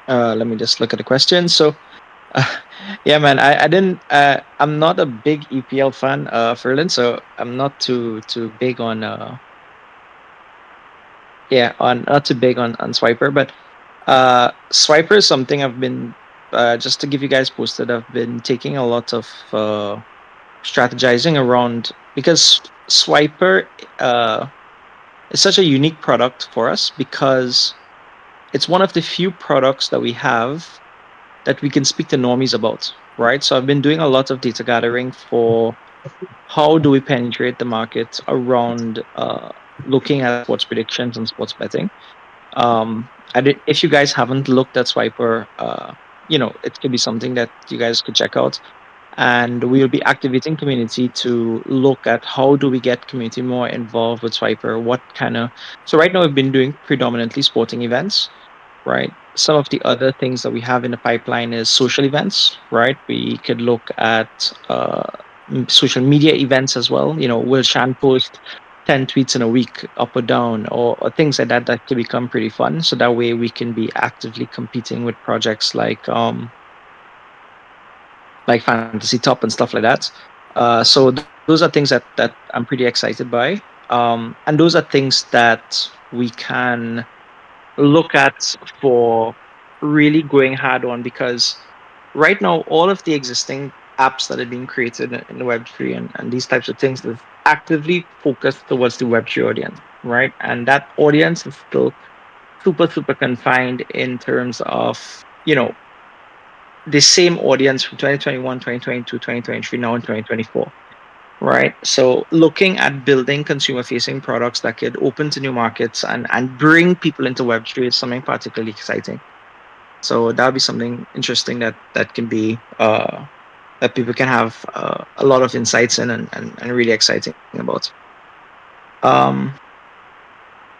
Let me just look at the question. So, uh, yeah, man, I didn't. I'm not a big EPL fan, Ferlin. So I'm not too big on yeah, on not too big on Swiper, but Swiper is something I've been just to give you guys posted. I've been taking a lot of strategizing around because Swiper uh is such a unique product for us because it's one of the few products that we have that we can speak to normies about, right? So I've been doing a lot of data gathering for how do we penetrate the market around looking at sports predictions and sports betting. If you guys haven't looked at Swiper, it could be something that you guys could check out. And we'll be activating community to look at how do we get community more involved with Swiper. What kind of so right now we've been doing predominantly sporting events, right? Some of the other things that we have in the pipeline is social events, right? We could look at social media events as well. Will Shan post 10 tweets in a week up or down or things like that that could become pretty fun. So that way we can be actively competing with projects like Fantasy Top and stuff like that. So those are things that I'm pretty excited by. And those are things that we can look at for really going hard on because right now all of the existing apps that are being created in Web3 and these types of things is actively focused towards the Web3 audience, right? And that audience is still super confined in terms of the same audience from 2021, 2022, 2023, now in 2024, right? So looking at building consumer facing products that could open to new markets and bring people into Web3 is something particularly exciting. So that'll be something interesting that can be that people can have a lot of insights in and really exciting about. Um,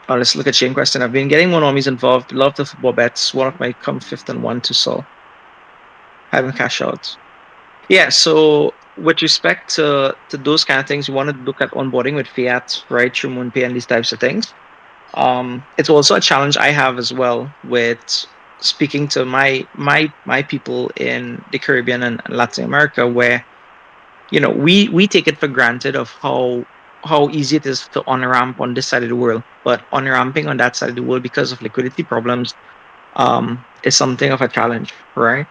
let's look at Shane question. I've been getting more normies involved. Love the football bets. One of my come fifth and one to sell. Haven't cash out. Yeah, so with respect to those kind of things, you want to look at onboarding with fiat, right, through MoonPay and these types of things. It's also a challenge I have as well with speaking to my people in the Caribbean and Latin America, where we take it for granted of how easy it is to on ramp on this side of the world, but on ramping on that side of the world because of liquidity problems is something of a challenge, right?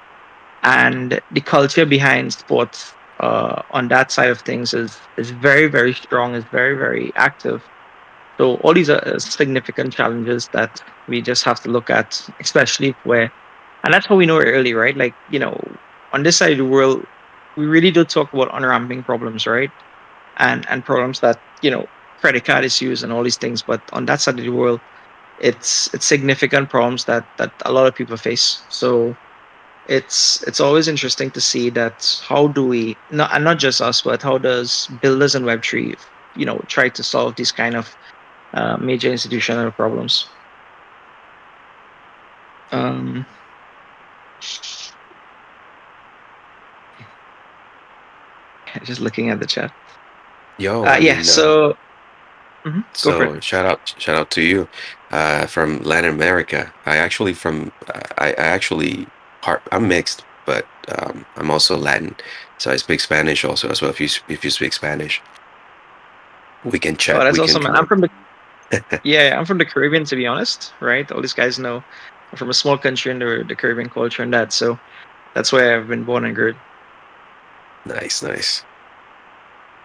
And the culture behind sports on that side of things is very strong, is very active. So all these are significant challenges that we just have to look at, especially where, and that's how we know early, right? Like on this side of the world, we really do talk about on-ramping problems, right? And problems that credit card issues and all these things, but on that side of the world, it's significant problems that a lot of people face. So it's always interesting to see that how do we not and not just us, but how does builders in Web3 try to solve these kind of major institutional problems. Um, just looking at the chat. Yo, I Yeah. mean, So go for it. so shout out to you, from Latin America. I actually I'm mixed, but I'm also Latin, so I speak Spanish also as well. If you speak Spanish, we can Oh, chat. that's We can awesome, man. I'm from connect. the Yeah, I'm from the Caribbean, to be honest. Right, all these guys know I'm from a small country in the Caribbean culture and that. So that's where I've been born and grew. Nice, nice.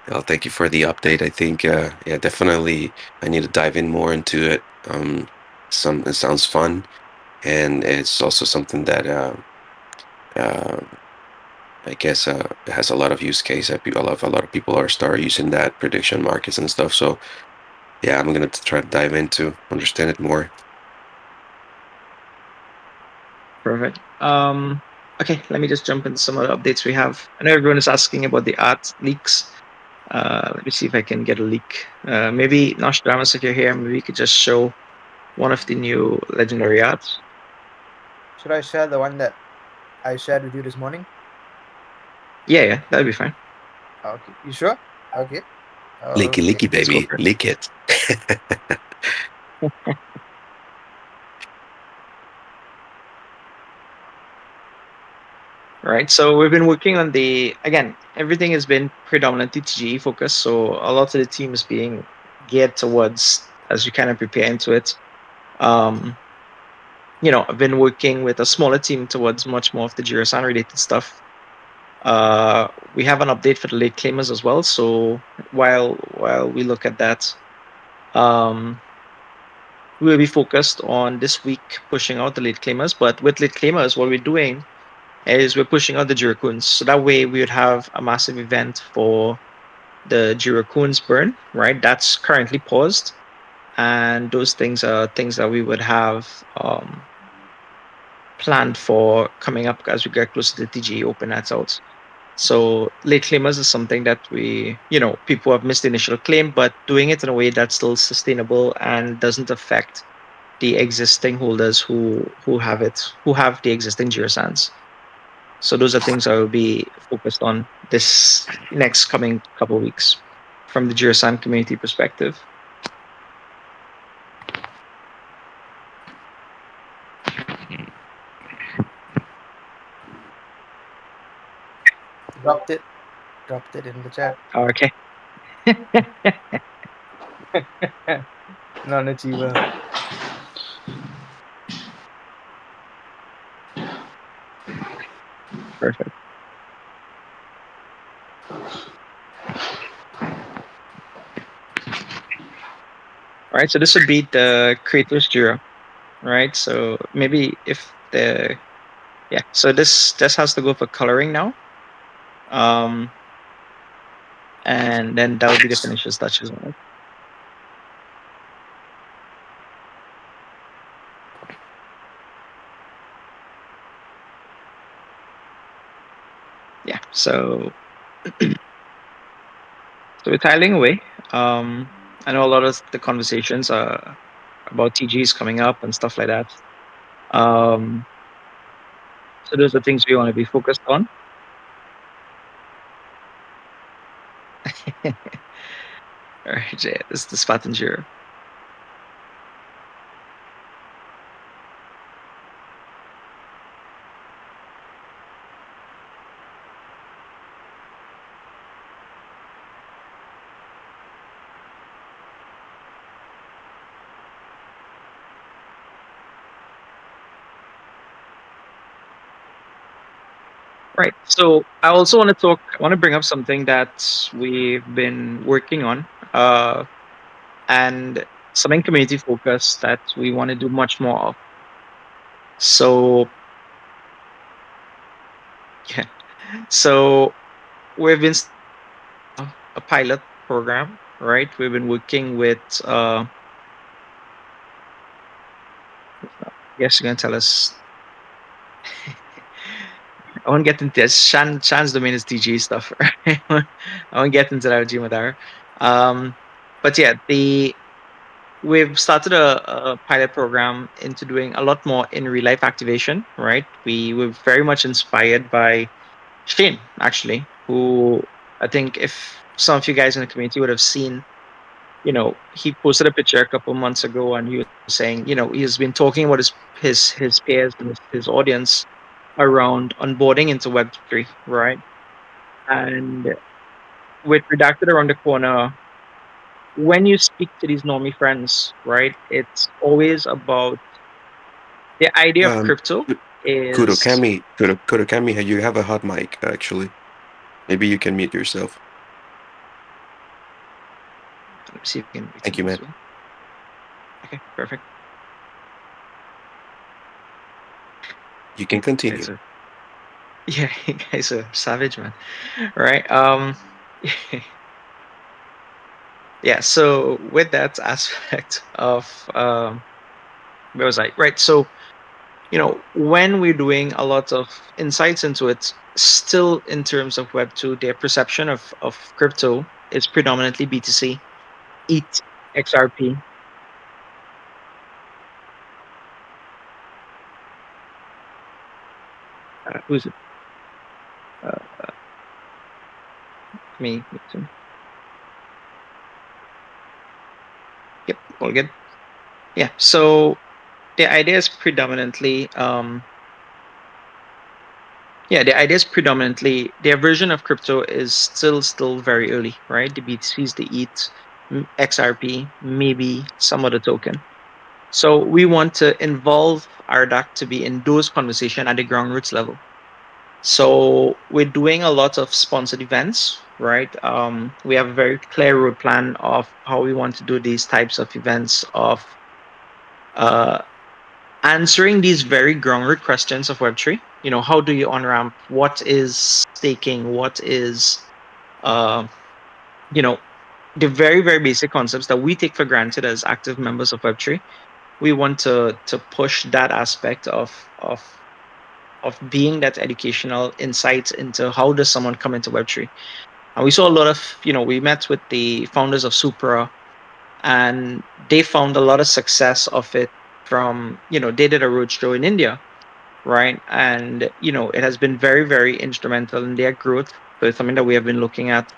Well, thank you for the update. I think, yeah, definitely, I need to dive in more into it. It sounds fun, and it's also something that uh, I guess it has a lot of use case. A lot of people are start using that prediction markets and stuff. So yeah, I'm gonna try to dive into understand it more. Perfect. Okay, let me just jump into some other updates we have. I know everyone is asking about the art leaks. Let me see if I can get a leak. Maybe Nostradamus, if you're here, maybe you could just show one of the new legendary arts. Should I share the one that I shared with you this morning? Yeah, that'd be fine. Okay. You sure? Okay. Leaky, Okay. leaky, Let's go baby, for it. leak it. right? So we've been working on the again. Everything has been predominantly TGE focused. So a lot of the team is being geared towards as you kind of prepare into it. Um, I've been working with a smaller team towards much more of the Jirasan related stuff. We have an update for the late claimers as well. So while we look at that, um, we'll be focused on this week pushing out the late claimers. But with late claimers, what we're doing is we're pushing out the Jirakuns. So that way we would have a massive event for the Jirakuns burn, right? That's currently paused. And those things are things that we would have um, planned for coming up as we get closer to the TGA open that's out. So late claimers is something that people have missed the initial claim, but doing it in a way that's still sustainable and doesn't affect the existing holders who have the existing Jirasans. So those are things I will be focused on this next coming couple of weeks from the Jirasan community perspective. Dropped it. Dropped it in the chat. Okay. Non-achiever. Perfect. All right. So this would be the creators Jira, right? So maybe if the yeah, so this has to go for coloring now. Um, and then that would be the finishes touches on it. Yeah. So we're tiling away. I know a lot of the conversations are about TGs coming up and stuff like that. Um, so those are things we want to be focused on. All right, yeah, this is the spot and Jira. Right. So I also want to I want to bring up something that we've been working on, and something community focused that we want to do much more of. So yeah. So we've been a pilot program, right? We've been working with yes, you're gonna tell us. I won't get into this. Shan's domain is TG stuff. Right? I won't get into that with you, Madar. Um, but yeah, the we've started a pilot program into doing a lot more in real life activation. Right? We were very much inspired by Shane, actually, who I think if some of you guys in the community would have seen, he posted a picture a couple months ago and he was saying, he's been talking about his peers and his audience around onboarding into Web3, right? And with Redacted around the corner, when you speak to these normie friends, right, it's always about the idea of Um, crypto Ku- is, Kami, you have a hot mic actually. Maybe you can mute yourself. let me see if I can mute Thank him you, as man. well. Okay, perfect. You can Guys continue. are, yeah, you guys are savage, man. Right. Yeah, so with that aspect of where was I? Right. So, when we're doing a lot of insights into it, still in terms of Web2, their perception of crypto is predominantly BTC, ETH, XRP. Who's it? Uh, me too. Yep, all good. Yeah. So the idea is predominantly Yeah, the idea is predominantly their version of crypto is still very early, right? The BTCs, the ETH, XRP, maybe some other token. So we want to involve our DAC to be in those conversation at the ground roots level. So we're doing a lot of sponsored events, right? We have a very clear road plan of how we want to do these types of events of uh, answering these very ground root questions of Web3. You know, how do you on ramp? What is staking? What is, uh, you know, the very basic concepts that we take for granted as active members of Web3. We want to push that aspect of being that educational insight into how does someone come into Web3. And we saw a lot of, we met with the founders of Supra, and they found a lot of success of it from, they did a roadshow in India, right? And, it has been very instrumental in their growth. So it's something that we have been looking at.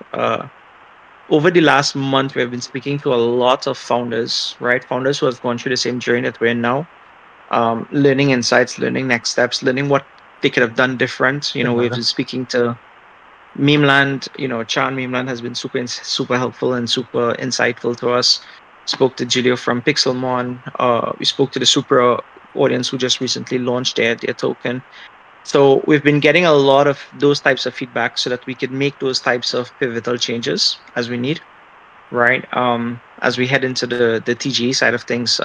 Over the last month, we have been speaking to a lot of founders, right? Founders who have gone through the same journey that we're in now, learning insights, learning next steps, learning what they could have done different. We've been speaking to Memeland, Chan Memeland has been super helpful and super insightful to us. Spoke to Julio from Pixelmon. We spoke to the Super audience who just recently launched their token. So we've been getting a lot of those types of feedback so that we could make those types of pivotal changes as we need, right? As we head into the TGE side of things,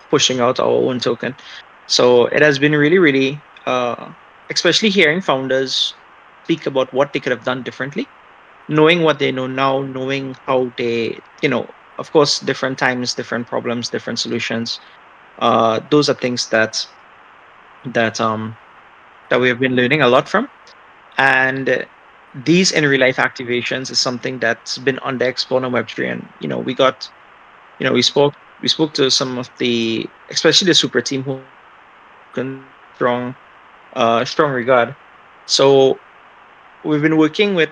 pushing out our own token. So it has been really, especially hearing founders speak about what they could have done differently, knowing what they know now, knowing how they, of course, different times, different problems, different solutions. Those are things that that we have been learning a lot from. And these in real life activations is something that's been underexplored on Web3. And we got, we spoke to some of the, especially the super team who have strong regard. So we've been working with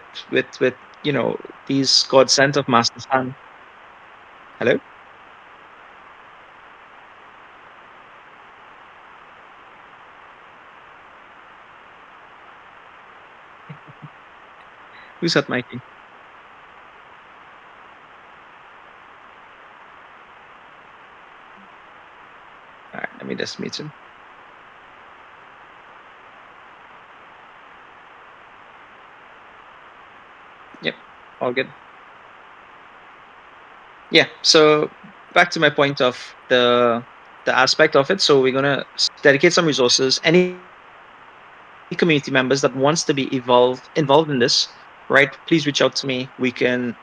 these God sent of Master Shan. Hello, who's at Mikey? All right, let me just mute him. Yep, all good. Yeah. So back to my point of the aspect of it. So we're gonna dedicate some resources. Any community members that wants to be involved in this, right? Please reach out to me. We can,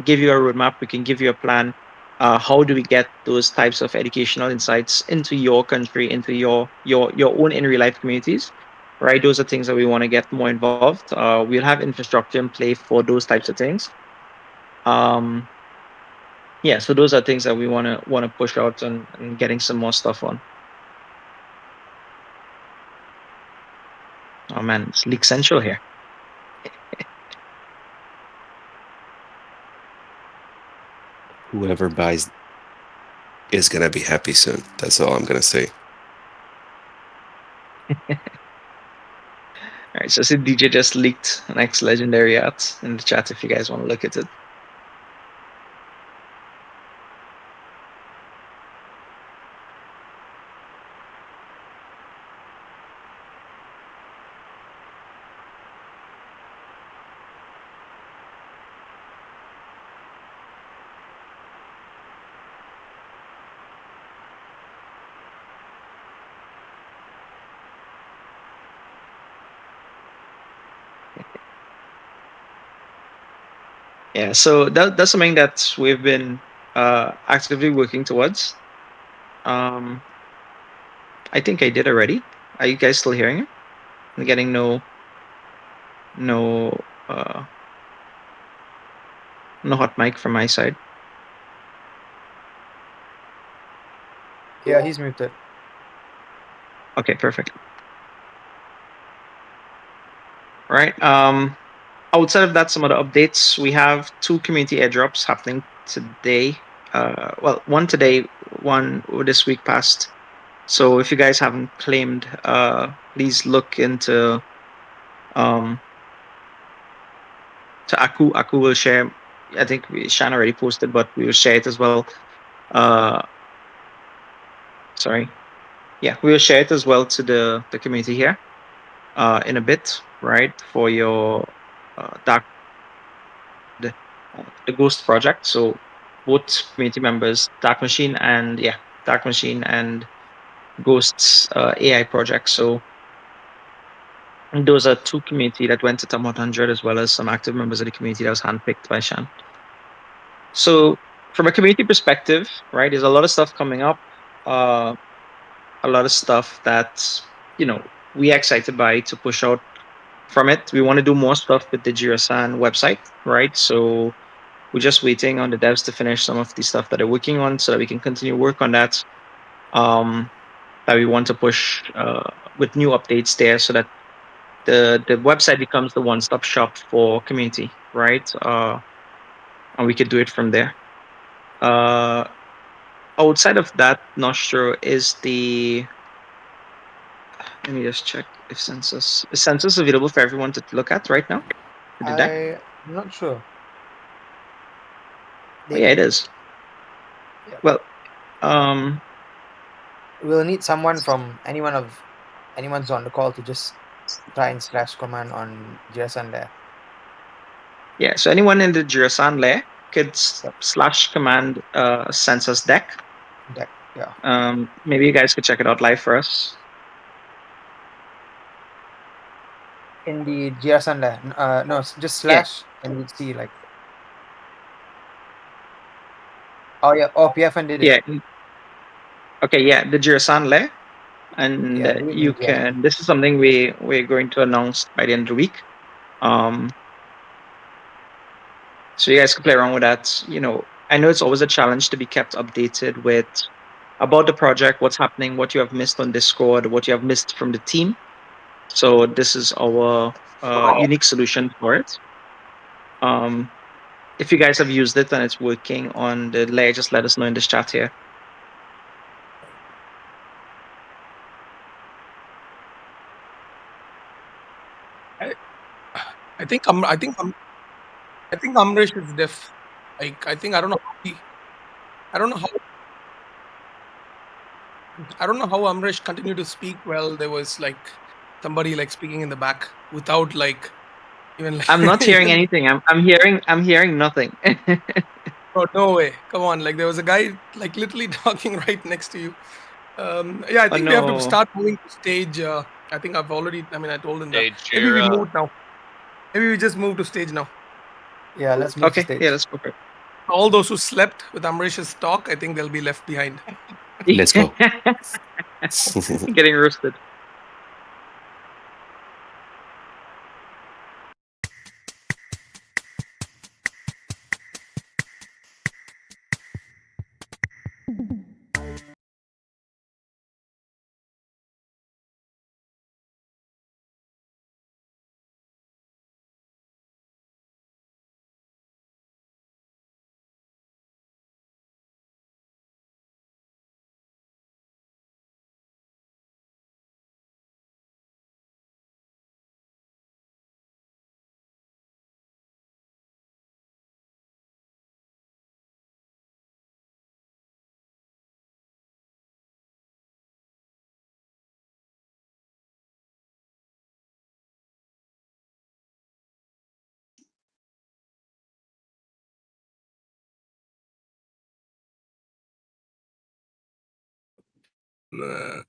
give you a roadmap. We can give you a plan. How do we get those types of educational insights into your country, into your own in real life communities? Right. Those are things that we want to get more involved. We'll have infrastructure in play for those types of things. Um, yeah, so those are things that we want to push out and getting some more stuff on. Oh man, it's leak central here. Whoever buys is gonna be happy soon. That's all I'm gonna say. All right, so see DJ just leaked an ex legendary out in the chat if you guys want to look at it. Yeah, so that's something that we've been actively working towards. Um, I think I did already. Are you guys still hearing it? I'm getting no no hot mic from my side. Yeah, he's muted. Okay, perfect. All right. Outside of that, some other updates. We have two community airdrops happening today. Well, one today, one this week past. So if you guys haven't claimed, please look into. Um, so Aku will share. I think Shan already posted, but we will share it as well. Uh, sorry. Yeah, we will share it as well to the community here in a bit, right? For your Dark the Ghost project. So both community members, Dark Machine and yeah, Dark Machine and Ghost's AI project. So those are two community that went to top 100 as well as some active members of the community that was handpicked by Shan. So from a community perspective, right, there's a lot of stuff coming up, uh, a lot of stuff that you know we are excited by to push out from it. We want to do more stuff with the Jirasan website, right? So we're just waiting on the devs to finish some of the stuff that they're working on so that we can continue work on that. Um, that we want to push with new updates there so that the website becomes the one stop shop for community, right? And we could do it from there. Uh, outside of that, not sure is the. Let me just check if census is census available for everyone to look at right now with the deck. I'm not sure. Oh yeah, They it is. Yeah. Well, um, We'll need someone from anyone's on the call to just try and slash command on JSON there. yeah. So anyone in the Jirasan layer could Yep. slash command census deck. Deck. Yeah. Maybe you guys could check it out live for us. In the JSON there. No, just Yeah, slash and you'd see like, oh yeah, oh PFN did it. yeah. Okay, yeah, the Jirasan layer, and Yeah, do it you in JSON. can. This is something we're going to announce by the end of the week. Um, so you guys can play around with that. I know it's always a challenge to be kept updated with about the project, what's happening, what you have missed on Discord, what you have missed from the team. So this is our unique solution for it. Um, if you guys have used it and it's working on the layer, just let us know in this chat here. I, I think Amresh is deaf. Like I don't know I don't know how Amresh continued to speak while there was like somebody like speaking in the back without like even like I'm not hearing even anything. I'm hearing nothing. oh, no way. Come on, like there was a guy like literally talking right next to you. Yeah, I Oh think we have to no. start moving to stage. I think I told him that Hey, maybe we Jira. move now. Maybe we just move to stage now. Yeah, let's move to Okay, yeah, stage. let's go for All those who slept with Amresh's talk, I think they'll be left behind. Let's it. go. Getting roasted. Uh,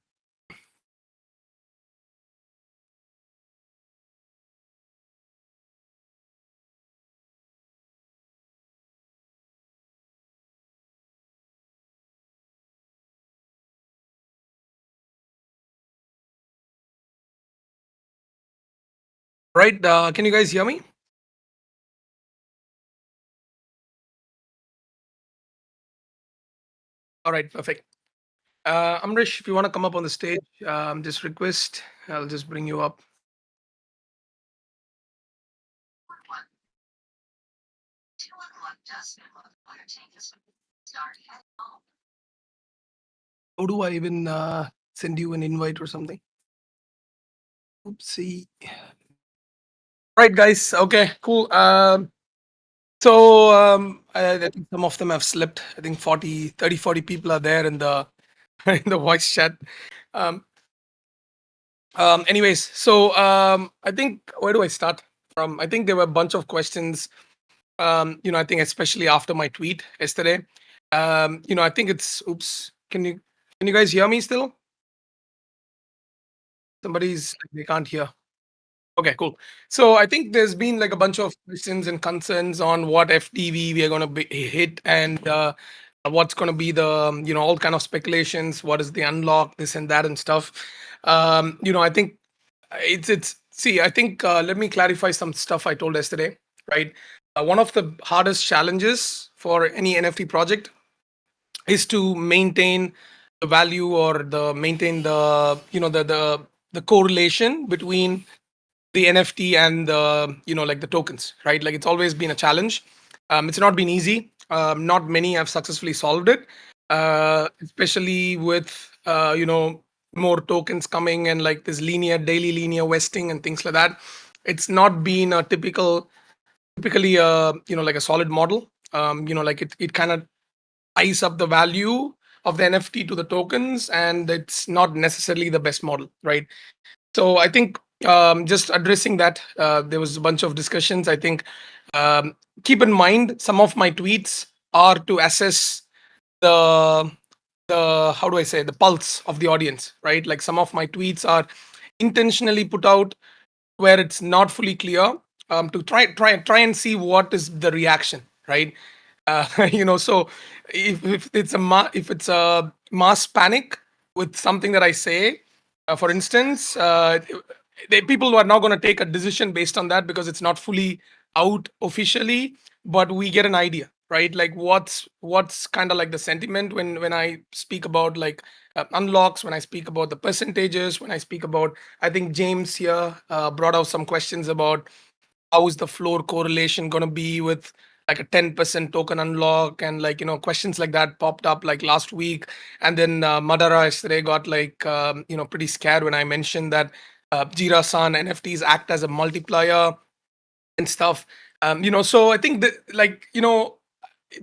right? Can you guys hear me? All right, perfect. Amrish, if you want to come up on the stage, just request. I'll just bring you up. How do I even send you an invite or something? Oopsie. Right, guys. Okay, cool. I think some of them have slipped. I think 40 people are there in the in the voice chat. Um, Anyways, I think where do I start from? I think there were a bunch of questions. I think especially after my tweet yesterday. I think it's oops. Can you guys hear me still? They can't hear. Okay, cool. So I think there's been like a bunch of questions and concerns on what FTV we are going to be hit and what's going to be the all kind of speculations. What is the unlock, this and that and stuff. I think it's see. I think let me clarify some stuff I told yesterday. Right, one of the hardest challenges for any NFT project is to maintain the value or the maintain the the correlation between the NFT and the like the tokens, right? Like it's always been a challenge. It's not been easy. Not many have successfully solved it, especially with more tokens coming and like this daily linear vesting and things like that. It's not been a typically like a solid model. Like it kind of ties up the value of the NFT to the tokens, and it's not necessarily the best model, right? So I think just addressing that, there was a bunch of discussions. I think keep in mind some of my tweets are to assess the how do I say the pulse of the audience, right? Like some of my tweets are intentionally put out where it's not fully clear, to try and see what is the reaction, right? So if it's if it's a mass panic with something that I say, for instance, people are not going to take a decision based on that because it's not fully out officially, but we get an idea, right? Like what's kind of like the sentiment when I speak about like unlocks, when I speak about the percentages, when I speak about, I think James here brought out some questions about how is the floor correlation going to be with like a 10% token unlock, and like questions like that popped up like last week. And then Madara yesterday got like pretty scared when I mentioned that Jirasan NFTs act as a multiplier and stuff. So I think that, like,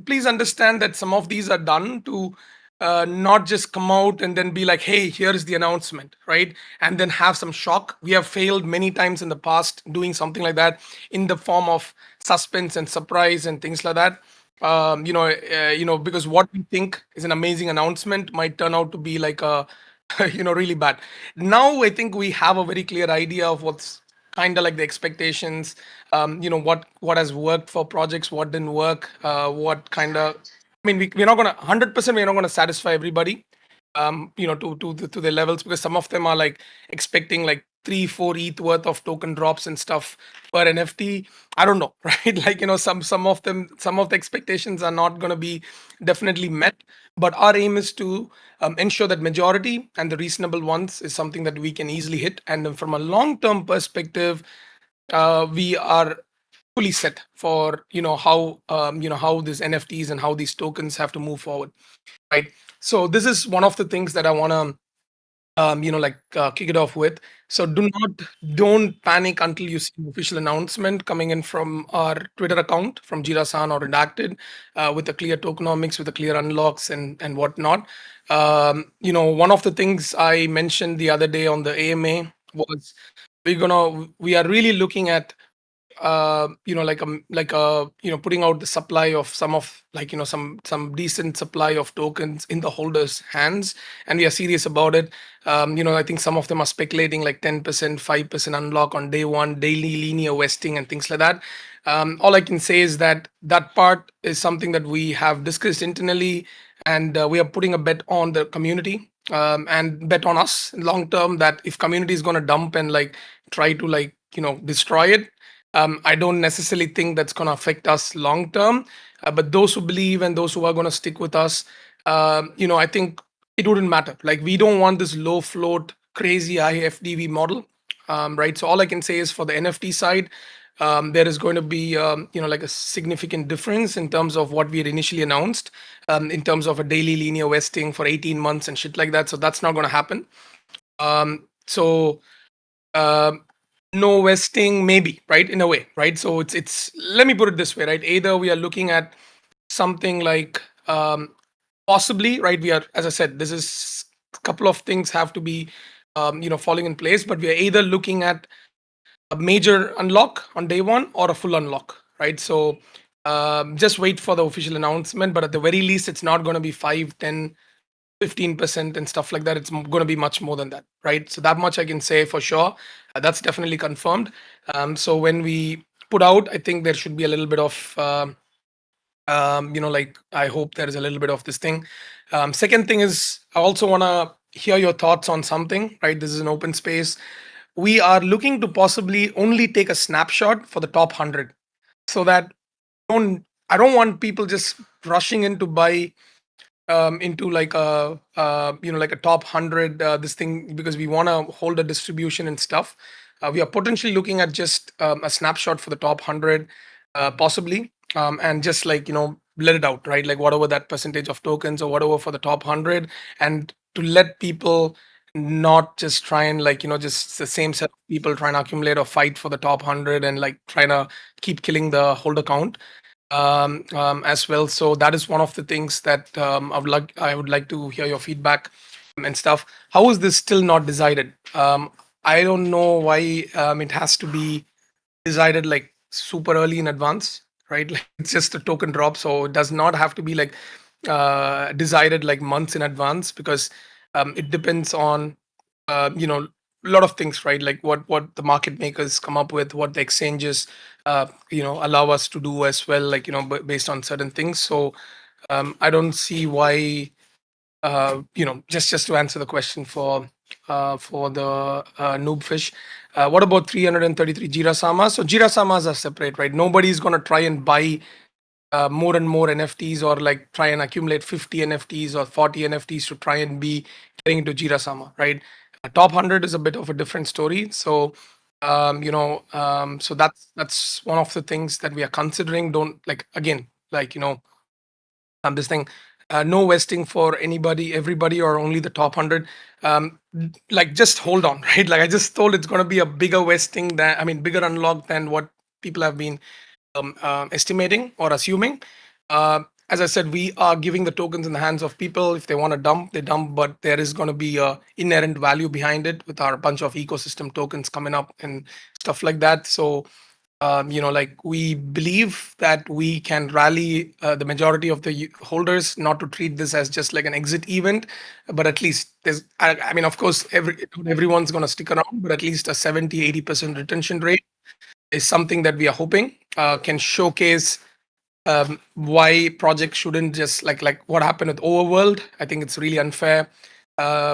please understand that some of these are done to not just come out and then be like, hey, here's the announcement, right? And then have some shock. We have failed many times in the past doing something like that in the form of suspense and surprise and things like that. Because what we think is an amazing announcement might turn out to be like a really bad. Now I think we have a very clear idea of what's kind of like the expectations. What has worked for projects, what didn't work, what kind of, I mean, we're not gonna 100%, we're not gonna satisfy everybody, to the levels, because some of them are like expecting like 3-4 ETH worth of token drops and stuff per NFT. I don't know, right? Like, some of them, some of the expectations are not going to be definitely met, but our aim is to ensure that majority and the reasonable ones is something that we can easily hit. And then from a long term perspective, we are fully set for how these NFTs and how these tokens have to move forward, right? So this is one of the things that I want to kick it off with. So don't panic until you see an official announcement coming in from our Twitter account, from Jirasan or Redacted, with a clear tokenomics, with a clear unlocks and whatnot. One of the things I mentioned the other day on the AMA was we are really looking at putting out the supply of some of, like, some decent supply of tokens in the holders hands, and we are serious about it. I think some of them are speculating like 10%, 5% unlock on day one, daily linear vesting and things like that. All I can say is that that part is something that we have discussed internally, and we are putting a bet on the community, and bet on us long term, that if community is going to dump and like try to like destroy it, I don't necessarily think that's going to affect us long term. But those who believe and those who are going to stick with us, I think it wouldn't matter. Like, we don't want this low float, crazy high FDV model, right? So all I can say is for the NFT side, there is going to be like a significant difference in terms of what we had initially announced, in terms of a daily linear vesting for 18 months and shit like that. So that's not going to happen. So um, no vesting, maybe, right, in a way, right? So it's let me put it this way, right? Either we are looking at something like, possibly, right, we are, as I said, this is a couple of things have to be falling in place, but we are either looking at a major unlock on day one or a full unlock, right? So just wait for the official announcement, but at the very least it's not going to be 5, 10, 15% and stuff like that. It's going to be much more than that, right? So that much I can say for sure. That's definitely confirmed. So when we put out, I think there should be a little bit of like, I hope there is a little bit of this thing. Second thing is, I also want to hear your thoughts on something, right? This is an open space. We are looking to possibly only take a snapshot for the top 100, so that don't I don't want people just rushing in to buy into like a like a top 100 this thing, because we want to hold a distribution and stuff. We are potentially looking at just a snapshot for the top 100, possibly, and just like, let it out, right? Like whatever that percentage of tokens or whatever for the top 100, and to let people not just try and, like, just the same set of people trying to accumulate or fight for the top 100 and like trying to keep killing the holder count as well. So that is one of the things that I would like to hear your feedback and stuff. How is this still not decided? I don't know why it has to be decided like super early in advance, right? Like it's just a token drop, so it does not have to be like decided like months in advance, because it depends on a lot of things, right? Like what the market makers come up with, what the exchanges allow us to do as well, like, based on certain things. So I don't see why, just to answer the question for the noob fish. What about 333 Jirasamas? So Jirasamas are separate, right? Nobody's going to try and buy more and more NFTs, or like try and accumulate 50 NFTs or 40 NFTs to try and be getting into Jirasama, right? Top 100 is a bit of a different story. So, so that's one of the things that we are considering. Don't, like, again, like, this thing, no vesting for anybody, everybody, or only the top 100. Like, just hold on, right? Like I just told, it's going to be a bigger vesting than, I mean, bigger unlock than what people have been estimating or assuming. Uh, as I said, we are giving the tokens in the hands of people. If they want to dump, they dump, but there is going to be a inherent value behind it with our bunch of ecosystem tokens coming up and stuff like that. So, like, we believe that we can rally the majority of the holders, not to treat this as just like an exit event, but at least there's, I mean, of course, everyone's going to stick around, but at least a 70-80% retention rate is something that we are hoping can showcase why projects shouldn't just like what happened with Overworld. I think it's really unfair.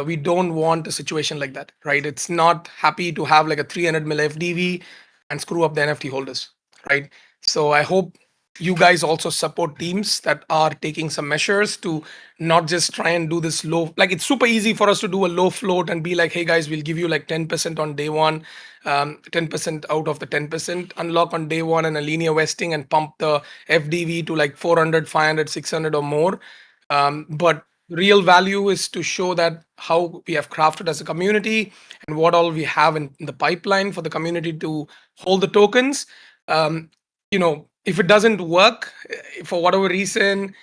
We don't want a situation like that, right? It's not happy to have like a 300 mil FDV and screw up the NFT holders, right? So I hope you guys also support teams that are taking some measures to not just try and do this low. Like, it's super easy for us to do a low float and be like, hey guys, we'll give you like 10% on day one, 10% out of the 10% unlock on day one, and a linear vesting, and pump the FDV to like 400, 500, 600 or more. But real value is to show that how we have crafted as a community, and what all we have in the pipeline for the community to hold the tokens. If it doesn't work, for whatever reason,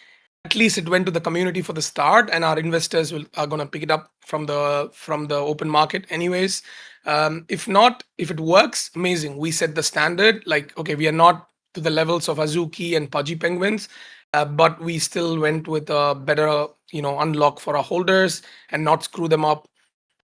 at least it went to the community for the start, and our investors are going to pick it up from the open market anyways. If not, if it works, amazing, we set the standard. Like, okay, we are not to the levels of Azuki and Pudgy Penguins, but we still went with a better unlock for our holders, and not screw them up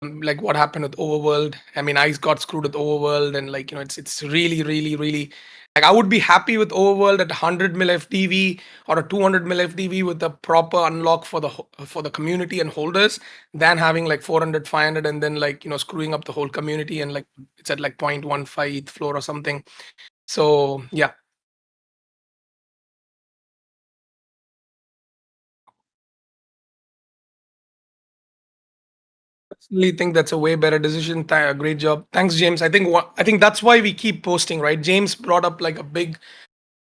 like what happened with Overworld. I mean, I got screwed with Overworld, and like, it's really, really, really, like, I would be happy with Overworld at 100 mil FDV or a 200 mil FDV with the proper unlock for the community and holders, than having like 400, 500, and then like, screwing up the whole community, and like it's at like 0.15 ETH floor or something. So yeah. Personally think that's a way better decision. Great job. Thanks, James. I think that's why we keep posting, right? James brought up like a big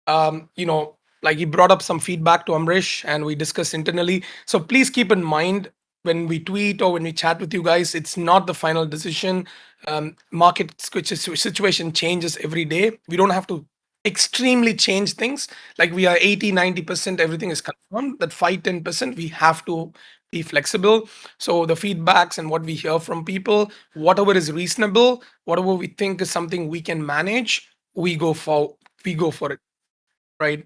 like he brought up some feedback to Amresh, and we discussed internally. So please keep in mind, when we tweet or when we chat with you guys, it's not the final decision. Market situation changes every day. We don't have to extremely change things. Like we are 80-90%, everything is confirmed. That 5-10%, we have to be flexible. So the feedbacks and what we hear from people, whatever is reasonable, whatever we think is something we can manage, we go for it, right?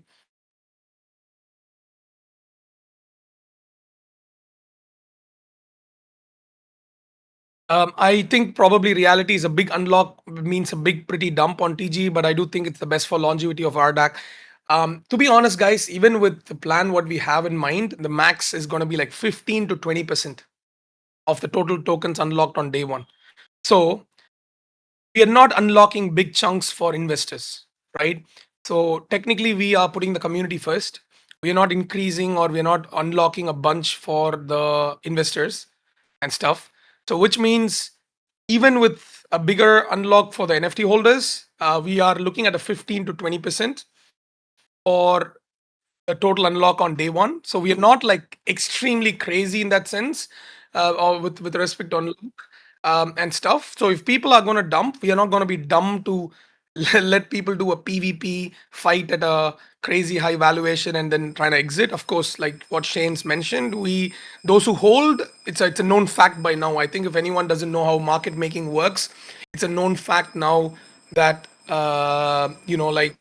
I think probably reality is a big unlock, means a big, pretty dump on TG, but I do think it's the best for longevity of RDAC. To be honest, guys, even with the plan, what we have in mind, the max is going to be like 15 to 20% of the total tokens unlocked on day one. So we are not unlocking big chunks for investors, right? So technically, we are putting the community first. We are not increasing or we're not unlocking a bunch for the investors and stuff. So, which means even with a bigger unlock for the NFT holders, we are looking at a 15 to 20% for the total unlock on day one. So we are not like extremely crazy in that sense, or with respect to unlock and stuff. So if people are going to dump, we are not going to be dumb to let people do a PvP fight at a crazy high valuation and then trying to exit. Of course, like what Shane's mentioned, we those who hold, it's a known fact by now. I think if anyone doesn't know how market making works, it's a known fact now that like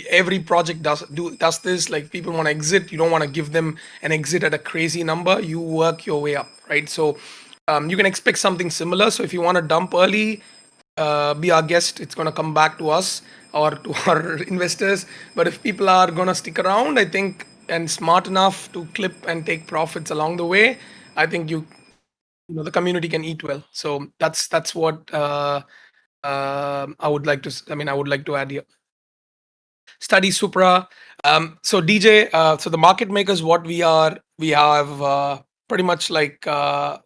every project does this. Like people want to exit, you don't want to give them an exit at a crazy number, you work your way up, right? So you can expect something similar. So if you want to dump early, be our guest, it's going to come back to us or to our investors. But if people are going to stick around, I think, and smart enough to clip and take profits along the way, I think the community can eat well. So that's what I would like to add here. Study Supra. So DJ, so the market makers, what we have pretty much like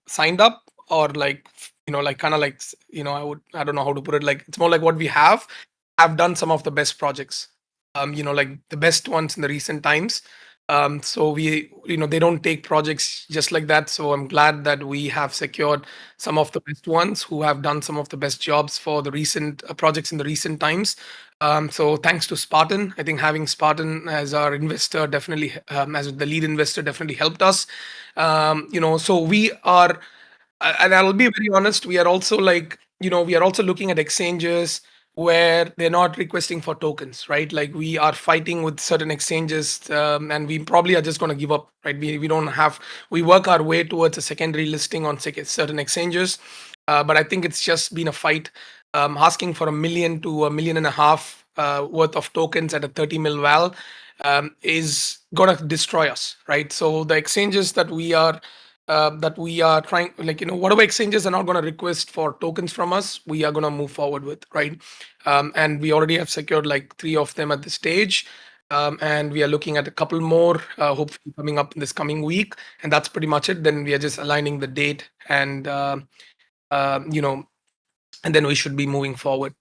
signed up, or like like kind of like I don't know how to put it. Like it's more like what we have done some of the best projects. Like the best ones in the recent times. So we, they don't take projects just like that. So I'm glad that we have secured some of the best ones who have done some of the best jobs for the recent projects in the recent times. So thanks to Spartan, I think having Spartan as our investor definitely, as the lead investor, definitely helped us. So we are, and I'll be very honest, we are also like, we are also looking at exchanges where they're not requesting for tokens, right? Like we are fighting with certain exchanges, and we probably are just going to give up, right? We don't have, we work our way towards a secondary listing on certain exchanges, but I think it's just been a fight. Asking for 1 million to 1.5 million worth of tokens at a 30 mil val is gonna destroy us, right? So the exchanges that we are trying, like whatever exchanges are not going to request for tokens from us, we are going to move forward with, right? And we already have secured like 3 of them at this stage, and we are looking at a couple more, hopefully coming up in this coming week, and that's pretty much it. Then we are just aligning the date, and uh, you know and then we should be moving forward.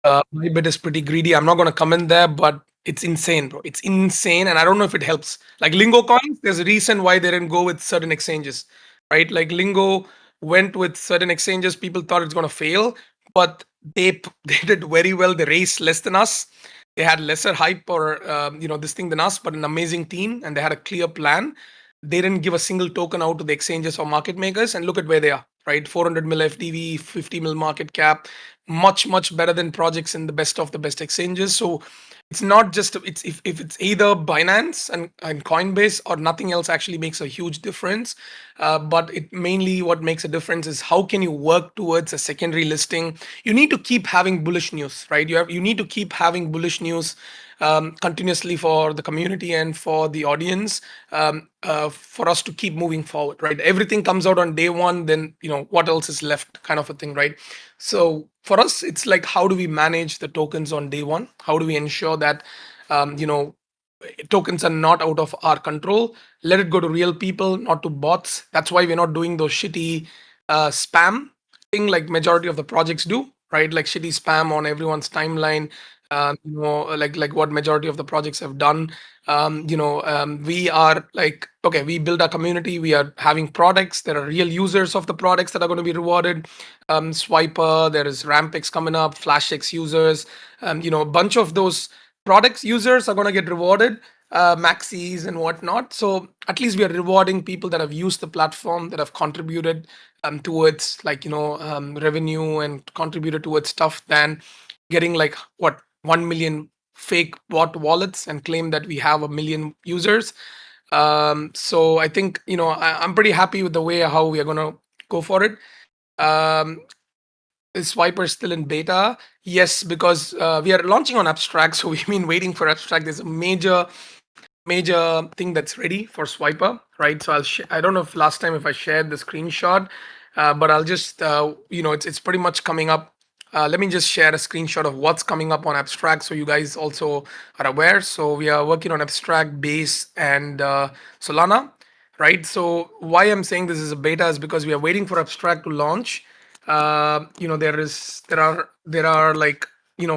My bit is pretty greedy. I'm not going to comment there, but it's insane, bro. It's insane, and I don't know if it helps. Like Lingo coins, there's a reason why they didn't go with certain exchanges, right? Like Lingo went with certain exchanges. People thought it's going to fail, but they did very well. They raised less than us. They had lesser hype or this thing than us, but an amazing team, and they had a clear plan. They didn't give a single token out to the exchanges or market makers, and look at where they are, right? 400 mil FDV, 50 mil market cap, much better than projects in the best of the best exchanges. So it's not just, it's if it's either Binance and Coinbase or nothing else actually makes a huge difference. But it mainly, what makes a difference is how can you work towards a secondary listing. You need to keep having bullish news, right? You need to keep having bullish news continuously for the community and for the audience, for us to keep moving forward, right? Everything comes out on day one, then what else is left, kind of a thing, right? So for us, it's like, how do we manage the tokens on day one? How do we ensure that tokens are not out of our control? Let it go to real people, not to bots. That's why we're not doing those shitty spam thing like majority of the projects do, right? Like shitty spam on everyone's timeline. Like what majority of the projects have done. We are like, okay, we build a community. We are having products. There are real users of the products that are going to be rewarded. Swiper, there is Rampix coming up, FlashX users. A bunch of those products users are going to get rewarded, maxis and whatnot. So at least we are rewarding people that have used the platform, that have contributed towards like revenue and contributed towards stuff, than getting like what 1 million fake bot wallets and claim that we have a million users. So I think I'm pretty happy with the way how we are going to go for it. um, is Swiper still in beta? Yes, because we are launching on Abstract, so we've been waiting for Abstract. There's a major thing that's ready for Swiper, right? So I don't know if last time if I shared the screenshot, but I'll just it's pretty much coming up. Let me just share a screenshot of what's coming up on Abstract, so you guys also are aware. So we are working on Abstract, Base, and Solana, right? So why I'm saying this is a beta is because we are waiting for Abstract to launch. There are like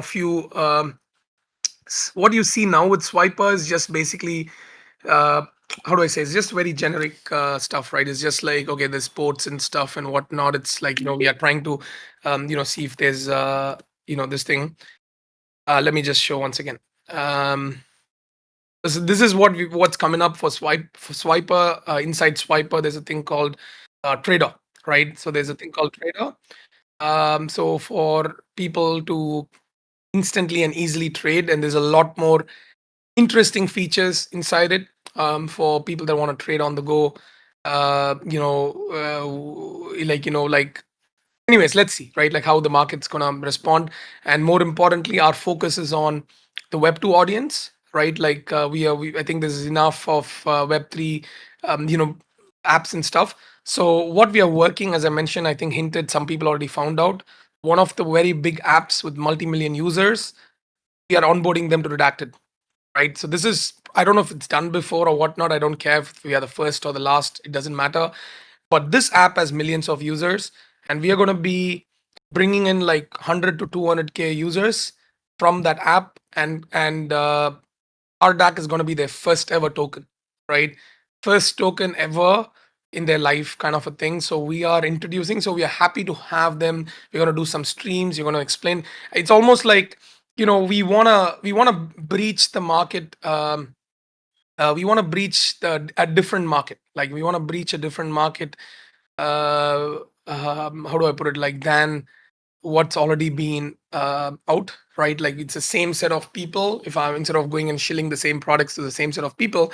few what you see now with Swiper is just basically uh, how do I say? It's just very generic stuff, right? It's just like, okay, there's sports and stuff and whatnot. It's like we are trying to see if there's this thing. Let me just show once again. This is what's coming up for Swiper. Inside Swiper, there's a thing called Trader, right? So there's a thing called Trader. So for people to instantly and easily trade, and there's a lot more interesting features inside it for people that want to trade on the go. Like anyways, let's see, right? Like how the market's gonna respond, and more importantly, our focus is on the Web 2 audience, right? Like I think there's enough of Web 3, apps and stuff. So what we are working, as I mentioned, I think hinted, some people already found out, one of the very big apps with multi-million users, we are onboarding them to Redacted, right? So this is, I don't know if it's done before or whatnot. I don't care if we are the first or the last. It doesn't matter. But this app has millions of users, and we are going to be bringing in like 100 to 200k users from that app, and our DAC is going to be their first ever token, right? First token ever in their life, kind of a thing. So we are introducing. So we are happy to have them. We're going to do some streams. You're going to explain. It's almost like we wanna breach the market. We want to breach a different market. Like we want to breach a different market. How do I put it? Like than what's already been out, right? Like it's the same set of people. If I'm, instead of going and shilling the same products to the same set of people,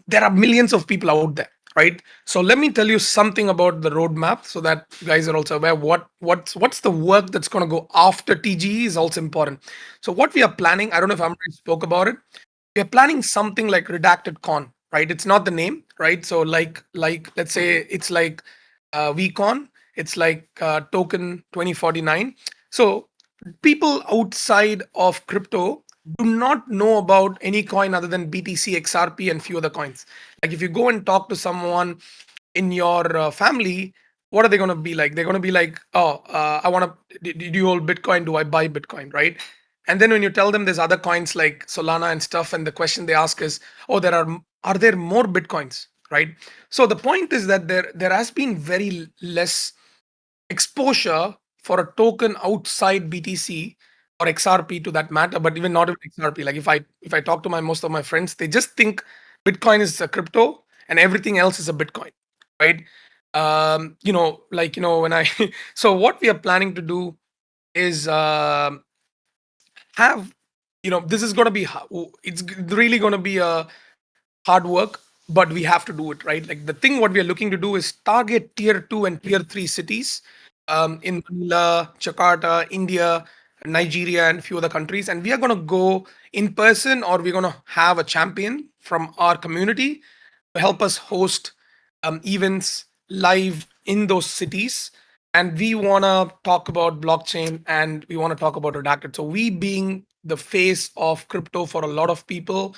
there are millions of people out there, right? So let me tell you something about the roadmap, so that you guys are also aware what's the work that's going to go after TGE is also important. So what we are planning, I don't know if Amresh spoke about it, we are planning something like Redacted Con, right? It's not the name, right? So like let's say it's like VCon, it's like token 2049. So people outside of crypto do not know about any coin other than BTC, XRP, and few other coins. Like if you go and talk to someone in your family, what are they going to be like? They're going to be like, oh, I want to, do you hold Bitcoin? Do I buy Bitcoin? Right? And then when you tell them there's other coins like Solana and stuff, and the question they ask is, oh, are there more Bitcoins? Right? So the point is that there has been very less exposure for a token outside BTC or XRP to that matter, but even not even XRP. Like if I talk to my most of my friends, they just think Bitcoin is a crypto and everything else is a Bitcoin, right? When I so what we are planning to do is have this is going to be it's really going to be a hard work, but we have to do it, right? Like the thing what we are looking to do is target tier 2 and tier 3 cities in Manila, Jakarta, India, Nigeria, and a few other countries, and we are going to go in person, or we're going to have a champion from our community to help us host events live in those cities. And we want to talk about blockchain, and we want to talk about Redacted. So we being the face of crypto for a lot of people,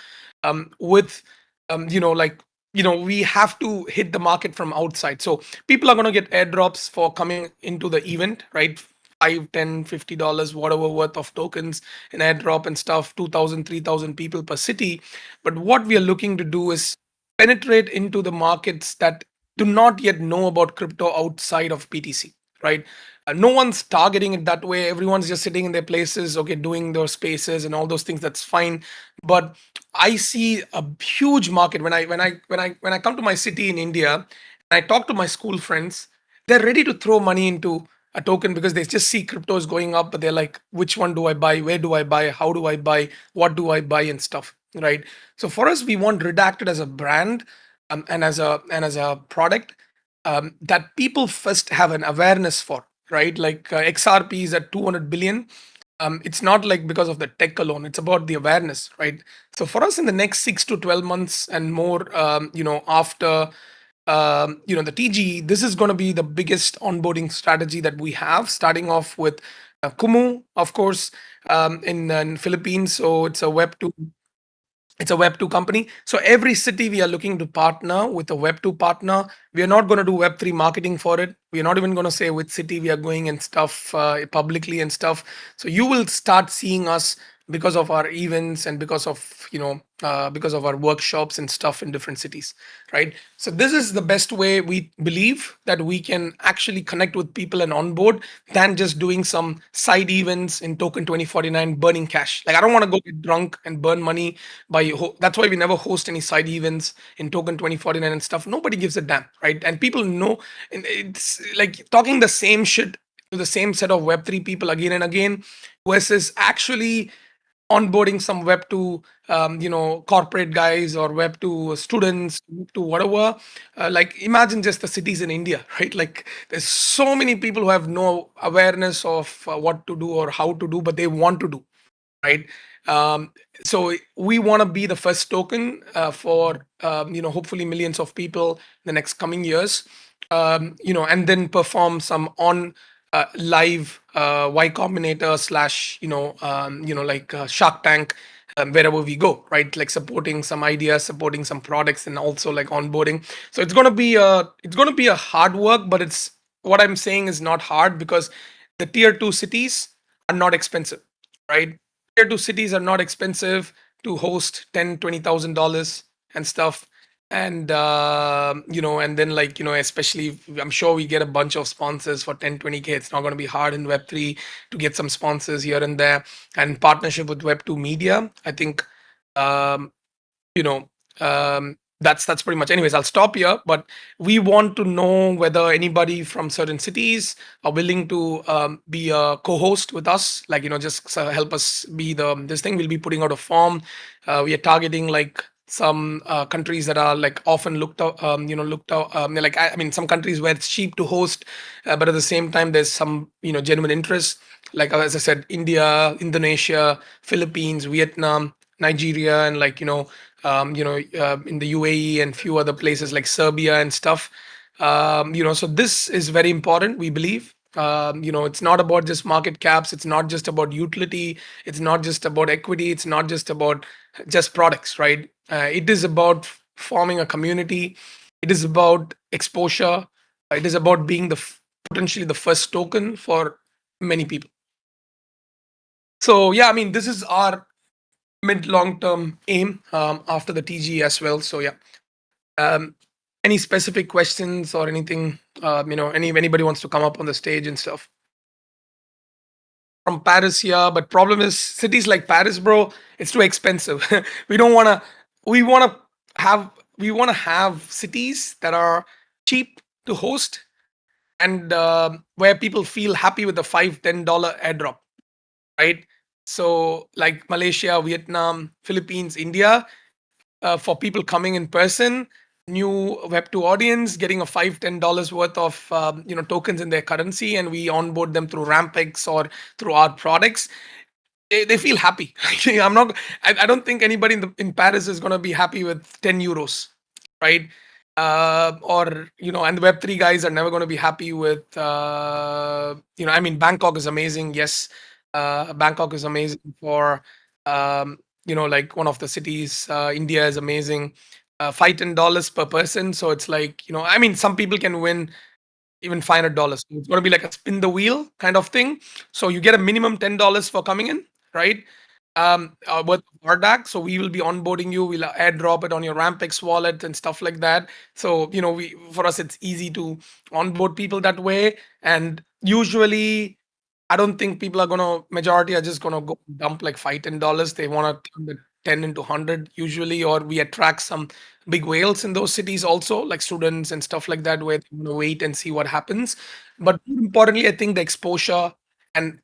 with we have to hit the market from outside. So people are going to get airdrops for coming into the event, right? 5, 10, $50 whatever worth of tokens in airdrop and stuff, 2,000, 3,000 people per city. But what we are looking to do is penetrate into the markets that do not yet know about crypto outside of PTC, right? No one's targeting it that way. Everyone's just sitting in their places, okay, doing their spaces and all those things. That's fine. But I see a huge market when I come to my city in India and I talk to my school friends. They're ready to throw money into a token because they just see crypto is going up, but they're like, which one do I buy? Where do I buy? How do I buy? What do I buy and stuff, right? So for us, we want Redacted as a brand, and as a product, that people first have an awareness for, right? Like XRP is at 200 billion. It's not like because of the tech alone, it's about the awareness, right? So for us in the next 6 to 12 months and more, after the TG, this is going to be the biggest onboarding strategy that we have, starting off with Kumu, of course, in Philippines. So it's a web 2 company. So every city we are looking to partner with a web 2 partner. We are not going to do web 3 marketing for it. We are not even going to say which city we are going and stuff publicly and stuff. So you will start seeing us because of our events and because of our workshops and stuff in different cities, right? So this is the best way we believe that we can actually connect with people and onboard than just doing some side events in token 2049 burning cash. Like I don't want to go get drunk and burn money that's why we never host any side events in token 2049 and stuff. Nobody gives a damn, right? And people know, and it's like talking the same shit to the same set of web3 people again and again versus actually onboarding some web 2 corporate guys or web 2 students to whatever. Like imagine just the cities in India, right? Like there's so many people who have no awareness of what to do or how to do, but they want to do, right? Um, so we want to be the first token for hopefully millions of people in the next coming years, and then perform some on live Y Combinator slash like Shark Tank, wherever we go, right? Like supporting some ideas, supporting some products, and also like onboarding. So it's gonna be a hard work, but it's what I'm saying is not hard because the tier 2 cities are not expensive, right? Tier 2 cities are not expensive to host 10, $20,000 and stuff. And then like, especially I'm sure we get a bunch of sponsors for 10, 20K. It's not going to be hard in Web3 to get some sponsors here and there, and partnership with Web2 media. I think, um, you know that's pretty much. Anyways, I'll stop here, but we want to know whether anybody from certain cities are willing to be a co-host with us, like just help us be the this thing. We'll be putting out a form. We are targeting like some countries that are like often looked out, like I mean some countries where it's cheap to host, but at the same time there's some genuine interest, like as I said, India, Indonesia, Philippines, Vietnam, Nigeria, and like in the UAE and few other places like Serbia and stuff. So this is very important, we believe. It's not about just market caps. It's not just about utility. It's not just about equity. It's not just about just products, right? It is about forming a community. It is about exposure. It is about being potentially the first token for many people. So yeah, I mean, this is our mid long term aim after the TG as well. So yeah, um, any specific questions or anything? Anybody wants to come up on the stage and stuff from Paris? Yeah, but problem is cities like Paris, bro. It's too expensive. we don't want to. We want to have. We want to have cities that are cheap to host and where people feel happy with the $5-10 airdrop, right? So like Malaysia, Vietnam, Philippines, India, for people coming in person, new Web2 audience getting a $5-10 worth of tokens in their currency, and we onboard them through Rampex or through our products. They feel happy. I don't think anybody in Paris is going to be happy with 10 euros, right? And the Web3 guys are never going to be happy with I mean, Bangkok is amazing. Yes, Bangkok is amazing for like one of the cities. India is amazing. $5-10 per person, so it's like, I mean, some people can win even $500. So it's going to be like a spin the wheel kind of thing. So you get a minimum $10 for coming in, right? With RDAC. So we will be onboarding you. We'll airdrop it on your Rampex wallet and stuff like that. So we for us it's easy to onboard people that way. And usually, I don't think people are gonna majority are just gonna go dump like $5-10. They want to turn the 10 into 100 usually, or we attract some big whales in those cities also, like students and stuff like that, where they want to wait and see what happens. But more importantly, I think the exposure and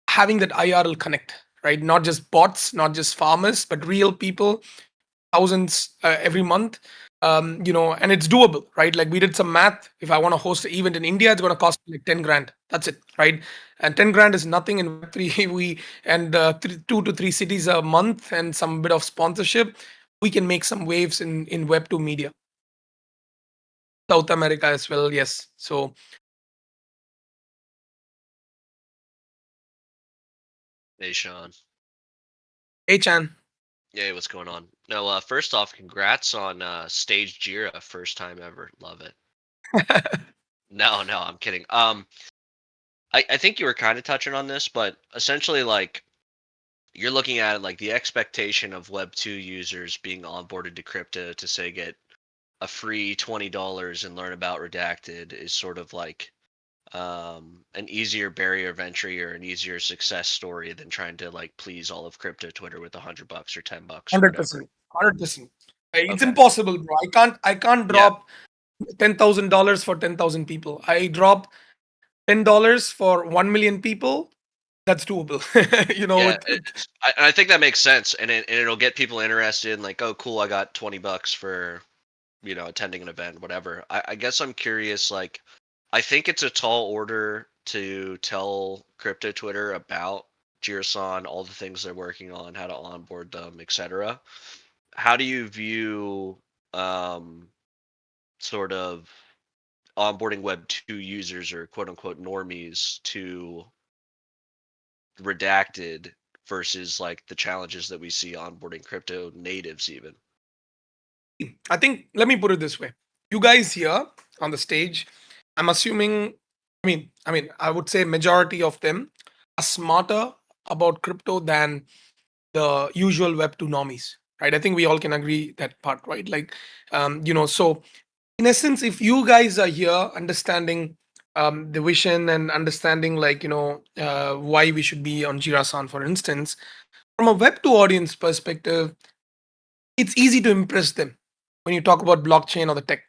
having that IRL connect, right? Not just bots, not just farmers, but real people, thousands every month. And it's doable, right? Like we did some math. If I want to host an event in India, it's going to cost me like 10 grand. That's it, right? And 10 grand is nothing in Web3. We and 2 to 3 cities a month and some bit of sponsorship. We can make some waves in Web2 media. South America as well, yes. So, Hey, Sean. hey, Chan. Hey, what's going on? No, first off, congrats on stage Jira, first time ever. Love it. No, no, I'm kidding. I think you were kind of touching on this, but essentially, like, you're looking at it like the expectation of Web2 users being onboarded to crypto to say get a free $20 and learn about redacted is sort of like an easier barrier of entry or an easier success story than trying to like please all of crypto Twitter with $100 or $10 or whatever. 100%. 100%. It's Okay. impossible, bro. I can't Yeah. drop $10,000 for 10,000 people. I drop $10 for 1 million people. That's doable. Yeah, I think that makes sense, and it'll get people interested in like, oh, cool, I got $20 for attending an event, whatever. I guess I'm curious, like, I think it's a tall order to tell crypto Twitter about Jirasan, all the things they're working on, how to onboard them, etc. How do you view um, sort of onboarding Web2 users or quote unquote normies to redacted versus like the challenges that we see onboarding crypto natives even? I think, let me put it this way. You guys here on the stage, I'm assuming, I would say majority of them are smarter about crypto than the usual Web2 normies, right? I think we all can agree that part, right? Like, so in essence, if you guys are here understanding the vision and understanding, like, why we should be on Jirasan, for instance, from a Web2 audience perspective, it's easy to impress them when you talk about blockchain or the tech.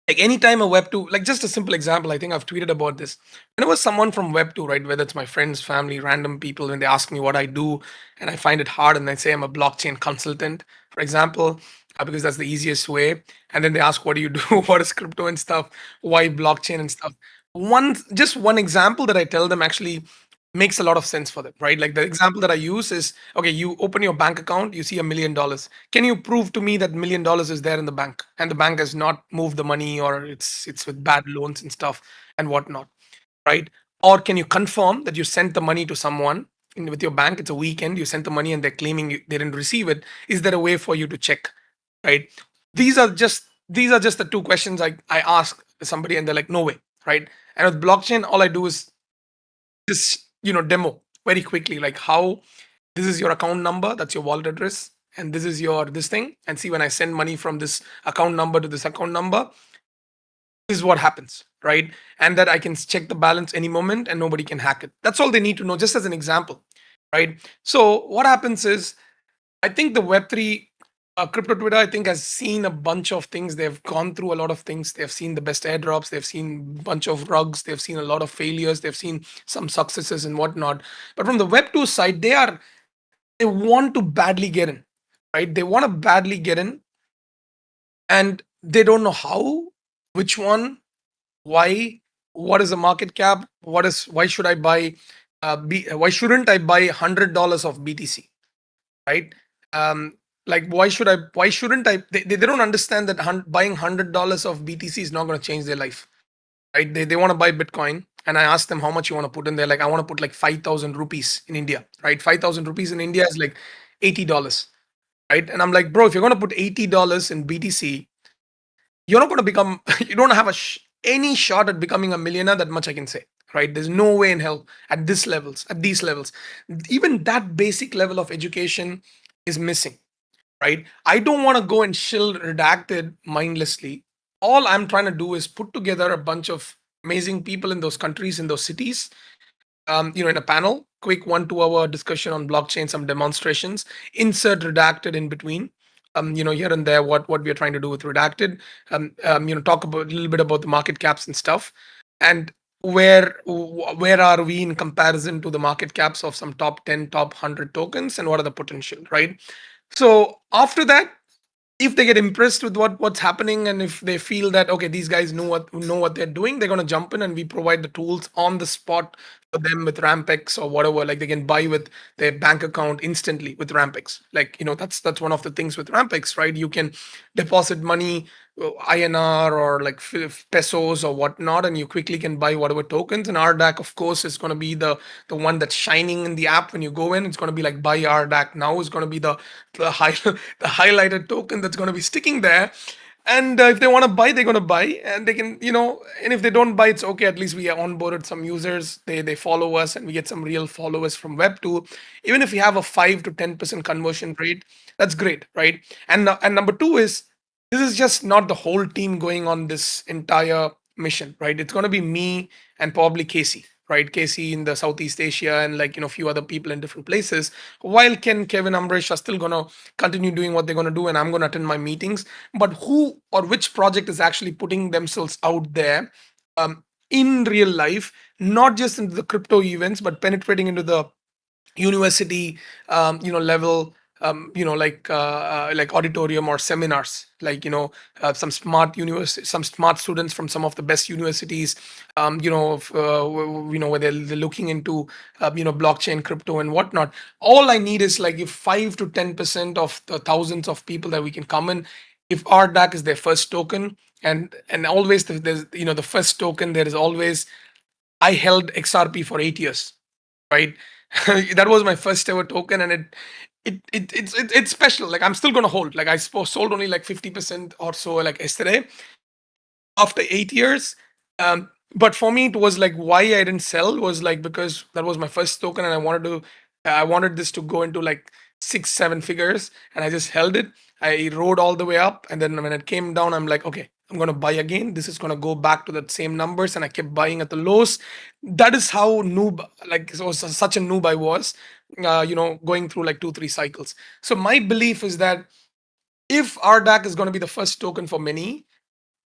Like anytime a Web 2, like just a simple example, I think I've tweeted about this. Whenever someone from Web 2, right, whether it's my friends, family, random people, when they ask me what I do and I find it hard and I say I'm a blockchain consultant, for example, because that's the easiest way. And then they ask, what do you do? What is crypto and stuff? Why blockchain and stuff? Just one example that I tell them actually makes a lot of sense for them, right? Like the example that I use is, okay, you open your bank account, you see $1 million. Can you prove to me that $1 million is there in the bank and the bank has not moved the money, or it's with bad loans and stuff and whatnot, right? Or can you confirm that you sent the money to someone with your bank? It's a weekend, you sent the money and they're claiming they didn't receive it. Is there a way for you to check, right? These are just the two questions I ask somebody and they're like, no way, right? And with blockchain, all I do is just demo very quickly, like how this is your account number, that's your wallet address, and this is your this thing, and see, when I send money from this account number to this account number, this is what happens, right? And that I can check the balance any moment and nobody can hack it. That's all they need to know, just as an example, right? So what happens is, I think the Web3 crypto Twitter, I think, has seen a bunch of things. They've gone through a lot of things. They've seen the best airdrops. They've seen a bunch of rugs. They've seen a lot of failures. They've seen some successes and whatnot. But from the Web2 side, they want to badly get in, right? They want to badly get in, and they don't know how, which one, why, what is the market cap, why should I buy, why shouldn't I buy $100 of BTC, right? Like why shouldn't I? They don't understand that buying $100 of BTC is not going to change their life, right? They want to buy Bitcoin, and I ask them how much you want to put in there. Like, I want to put like 5,000 rupees in India, right? 5,000 rupees in India is like $80, right? And I'm like, bro, if you're going to put $80 in BTC, you're not going to become, you don't have any shot at becoming a millionaire. That much I can say. Right? There's no way in hell at this levels, at these levels. Even that basic level of education is missing. Right? I don't want to go and shill redacted mindlessly. All I'm trying to do is put together a bunch of amazing people in those countries, in those cities, in a panel, quick 1 2 hour discussion on blockchain, some demonstrations, insert redacted in between. Here and there, what we are trying to do with redacted. Talk about a little bit about the market caps and stuff, and where are we in comparison to the market caps of some top 10, top 100 tokens, and what are the potential, right? So after that, if they get impressed with what's happening, and if they feel that okay, these guys know what they're doing, they're going to jump in, and we provide the tools on the spot for them with rampex or whatever. Like they can buy with their bank account instantly with rampex. Like that's one of the things with rampex, right? You can deposit money, INR or like pesos or whatnot, and you quickly can buy whatever tokens. And RDAC, of course, is going to be the one that's shining in the app when you go in. It's going to be like buy RDAC now. Is going to be the highlighted token that's going to be sticking there. And if they want to buy, they're going to buy, and they can, and if they don't buy, it's okay. At least we onboarded some users. They follow us, and we get some real followers from Web2. Even if we have a 5 to 10% conversion rate, that's great, right? And number two is, this is just not the whole team going on this entire mission, right? It's going to be me and probably Casey, right? Casey in the Southeast Asia, and like a few other people in different places. While Kevin, Amresh are still going to continue doing what they're going to do, and I'm going to attend my meetings. But who or which project is actually putting themselves out there, in real life, not just into the crypto events, but penetrating into the university level, like auditorium or seminars, like some smart students from some of the best universities, where they're looking into blockchain, crypto and whatnot. All I need is like if 5 to 10% of the thousands of people that we can come in, if RDAC is their first token, and always there's the first token, there is always, I held XRP for 8 years, right? That was my first ever token, and it's special. Like I'm still gonna hold. Like I suppose sold only like 50% or so like yesterday after 8 years. But for me, it was like why I didn't sell was like because that was my first token, and I wanted this to go into like 6 7 figures, and I just held it. I rode all the way up, and then when it came down, I'm like, okay, I'm gonna buy again. This is gonna go back to that same numbers, and I kept buying at the lows. That is how noob, like so such a noob I was, going through like 2 3 cycles. So my belief is that if RDAC is going to be the first token for many,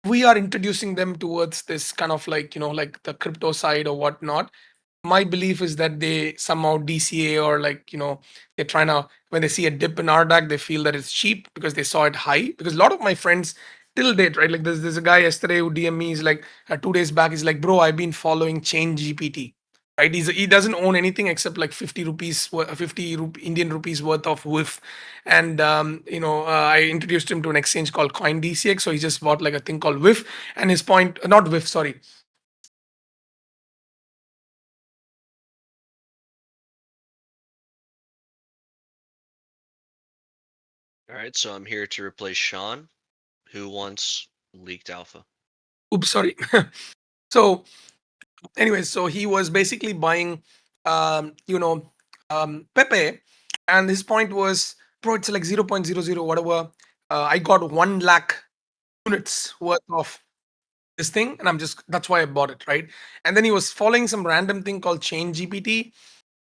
we are introducing them towards this kind of like like the crypto side or whatnot. My belief is that they somehow DCA, or like they're trying to, when they see a dip in RDAC, they feel that it's cheap because they saw it high. Because a lot of my friends till date, right, like there's a guy yesterday who DM me, is like 2 days back, he's like, bro, I've been following Chain GPT, right? He doesn't own anything except like 50 rupees 50 Indian rupees worth of WIF. And I introduced him to an exchange called Coin DCX, so he just bought like a thing called WIF. And his point, not WIF, sorry. All right, so I'm here to replace Sean, who once leaked alpha. Oops, sorry. So anyways, so he was basically buying Pepe, and his point was, bro, it's like 0.00 whatever. I got 1 lakh units worth of this thing, and that's why I bought it, right? And then he was following some random thing called Chain GPT.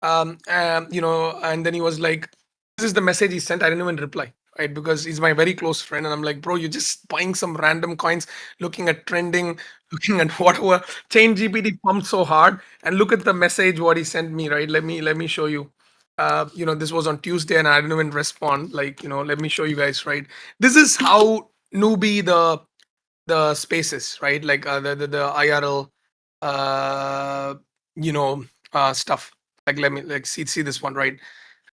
And then he was like, this is the message he sent. I didn't even reply, right? Because he's my very close friend. And I'm like, bro, you're just buying some random coins, looking at trending, looking at whatever. Chain GPT pumped so hard. And look at the message what he sent me, right? Let me show you. This was on Tuesday, and I didn't even respond. Like, let me show you guys, right? This is how newbie the spaces, right? Like the IRL you know stuff. Like let me like see this one, right?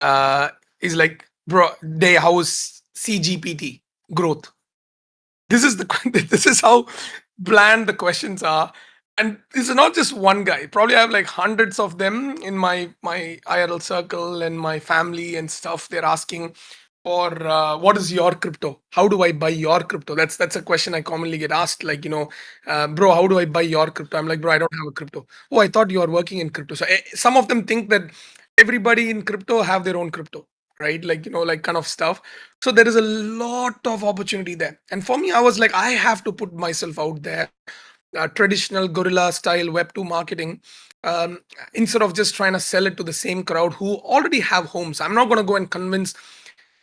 uh is like, bro, day how's CGPT growth? This is the this is how bland the questions are. And this is not just one guy. Probably I have like hundreds of them in my IRL circle and my family and stuff. They're asking or what is your crypto? How do I buy your crypto? That's a question I commonly get asked. Like, bro, how do I buy your crypto? I'm like, bro, I don't have a crypto. Oh, I thought you are working in crypto. So some of them think that everybody in crypto have their own crypto, right? Like, like kind of stuff. So there is a lot of opportunity there. And for me, I was like, I have to put myself out there. Traditional guerrilla style web 2 marketing, um, instead of just trying to sell it to the same crowd who already have homes. I'm not going to go and convince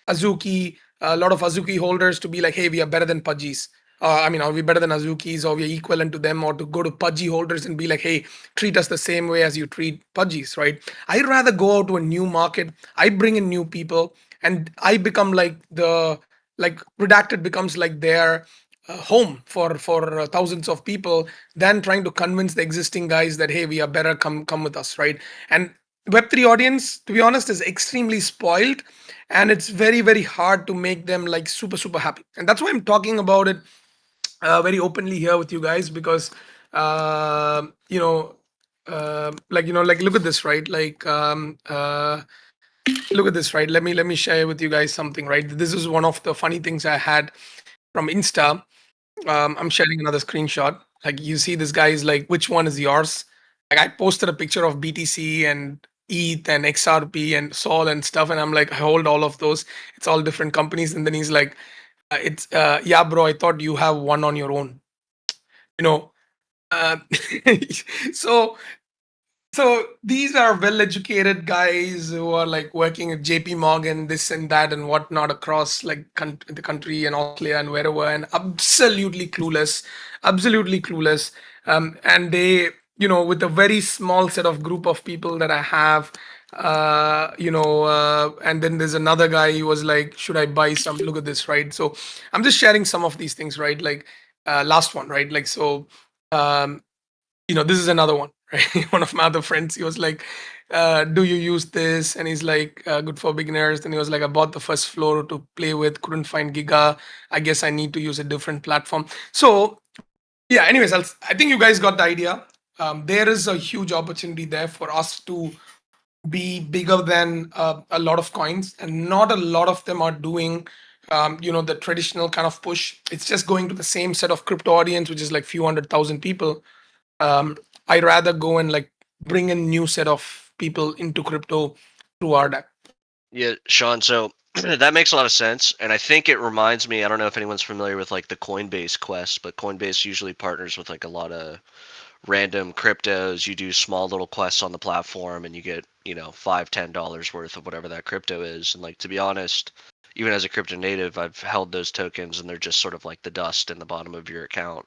Azuki, a lot of Azuki holders to be like, hey, we are better than Pudgies. I mean, are we better than Azukis, or we are equivalent to them, or to go to Pudgy holders and be like, hey, treat us the same way as you treat Pudgies, right? I'd rather go out to a new market. I bring in new people, and I become like like Redacted becomes like their home for thousands of people, than trying to convince the existing guys that, hey, we are better, come with us, right? And Web3 audience, to be honest, is extremely spoiled, and it's very, very hard to make them like super, super happy. And that's why I'm talking about it very openly here with you guys, because uh, you know like look at this, right? Look at this, right? Let me share with you guys something, right? This is one of the funny things I had from Insta. I'm sharing another screenshot. Like, you see this guy is like, which one is yours? Like, I posted a picture of BTC and ETH and XRP and Sol and stuff, and I'm like, I hold all of those. It's all different companies. And then he's like, it's yeah, bro, I thought you have one on your own. You know, uh, so these are well-educated guys who are like working at JP Morgan, this and that and whatnot, across like the country and Australia and wherever, and absolutely clueless. And they, with a very small set of group of people that I have, and then there's another guy who was like, should I buy some? Look at this, right? So I'm just sharing some of these things, right? Like, last one, right? Like, so. Um, this is another one, right? One of my other friends, he was like, do you use this? And he's like, good for beginners. Then he was like, I bought the first floor to play with, couldn't find Giga. I guess I need to use a different platform. So yeah, anyways, I think you guys got the idea. There is a huge opportunity there for us to be bigger than a lot of coins, and not a lot of them are doing the traditional kind of push. It's just going to the same set of crypto audience, which is like few 100,000 people. I rather go and like bring a new set of people into crypto through our deck. Yeah, Sean. So that makes a lot of sense, and I think it reminds me. I don't know if anyone's familiar with like the Coinbase Quest, but Coinbase usually partners with like a lot of random cryptos. You do small little quests on the platform, and you get $5-10 worth of whatever that crypto is. And like, to be honest, even as a crypto native, I've held those tokens, and they're just sort of like the dust in the bottom of your account,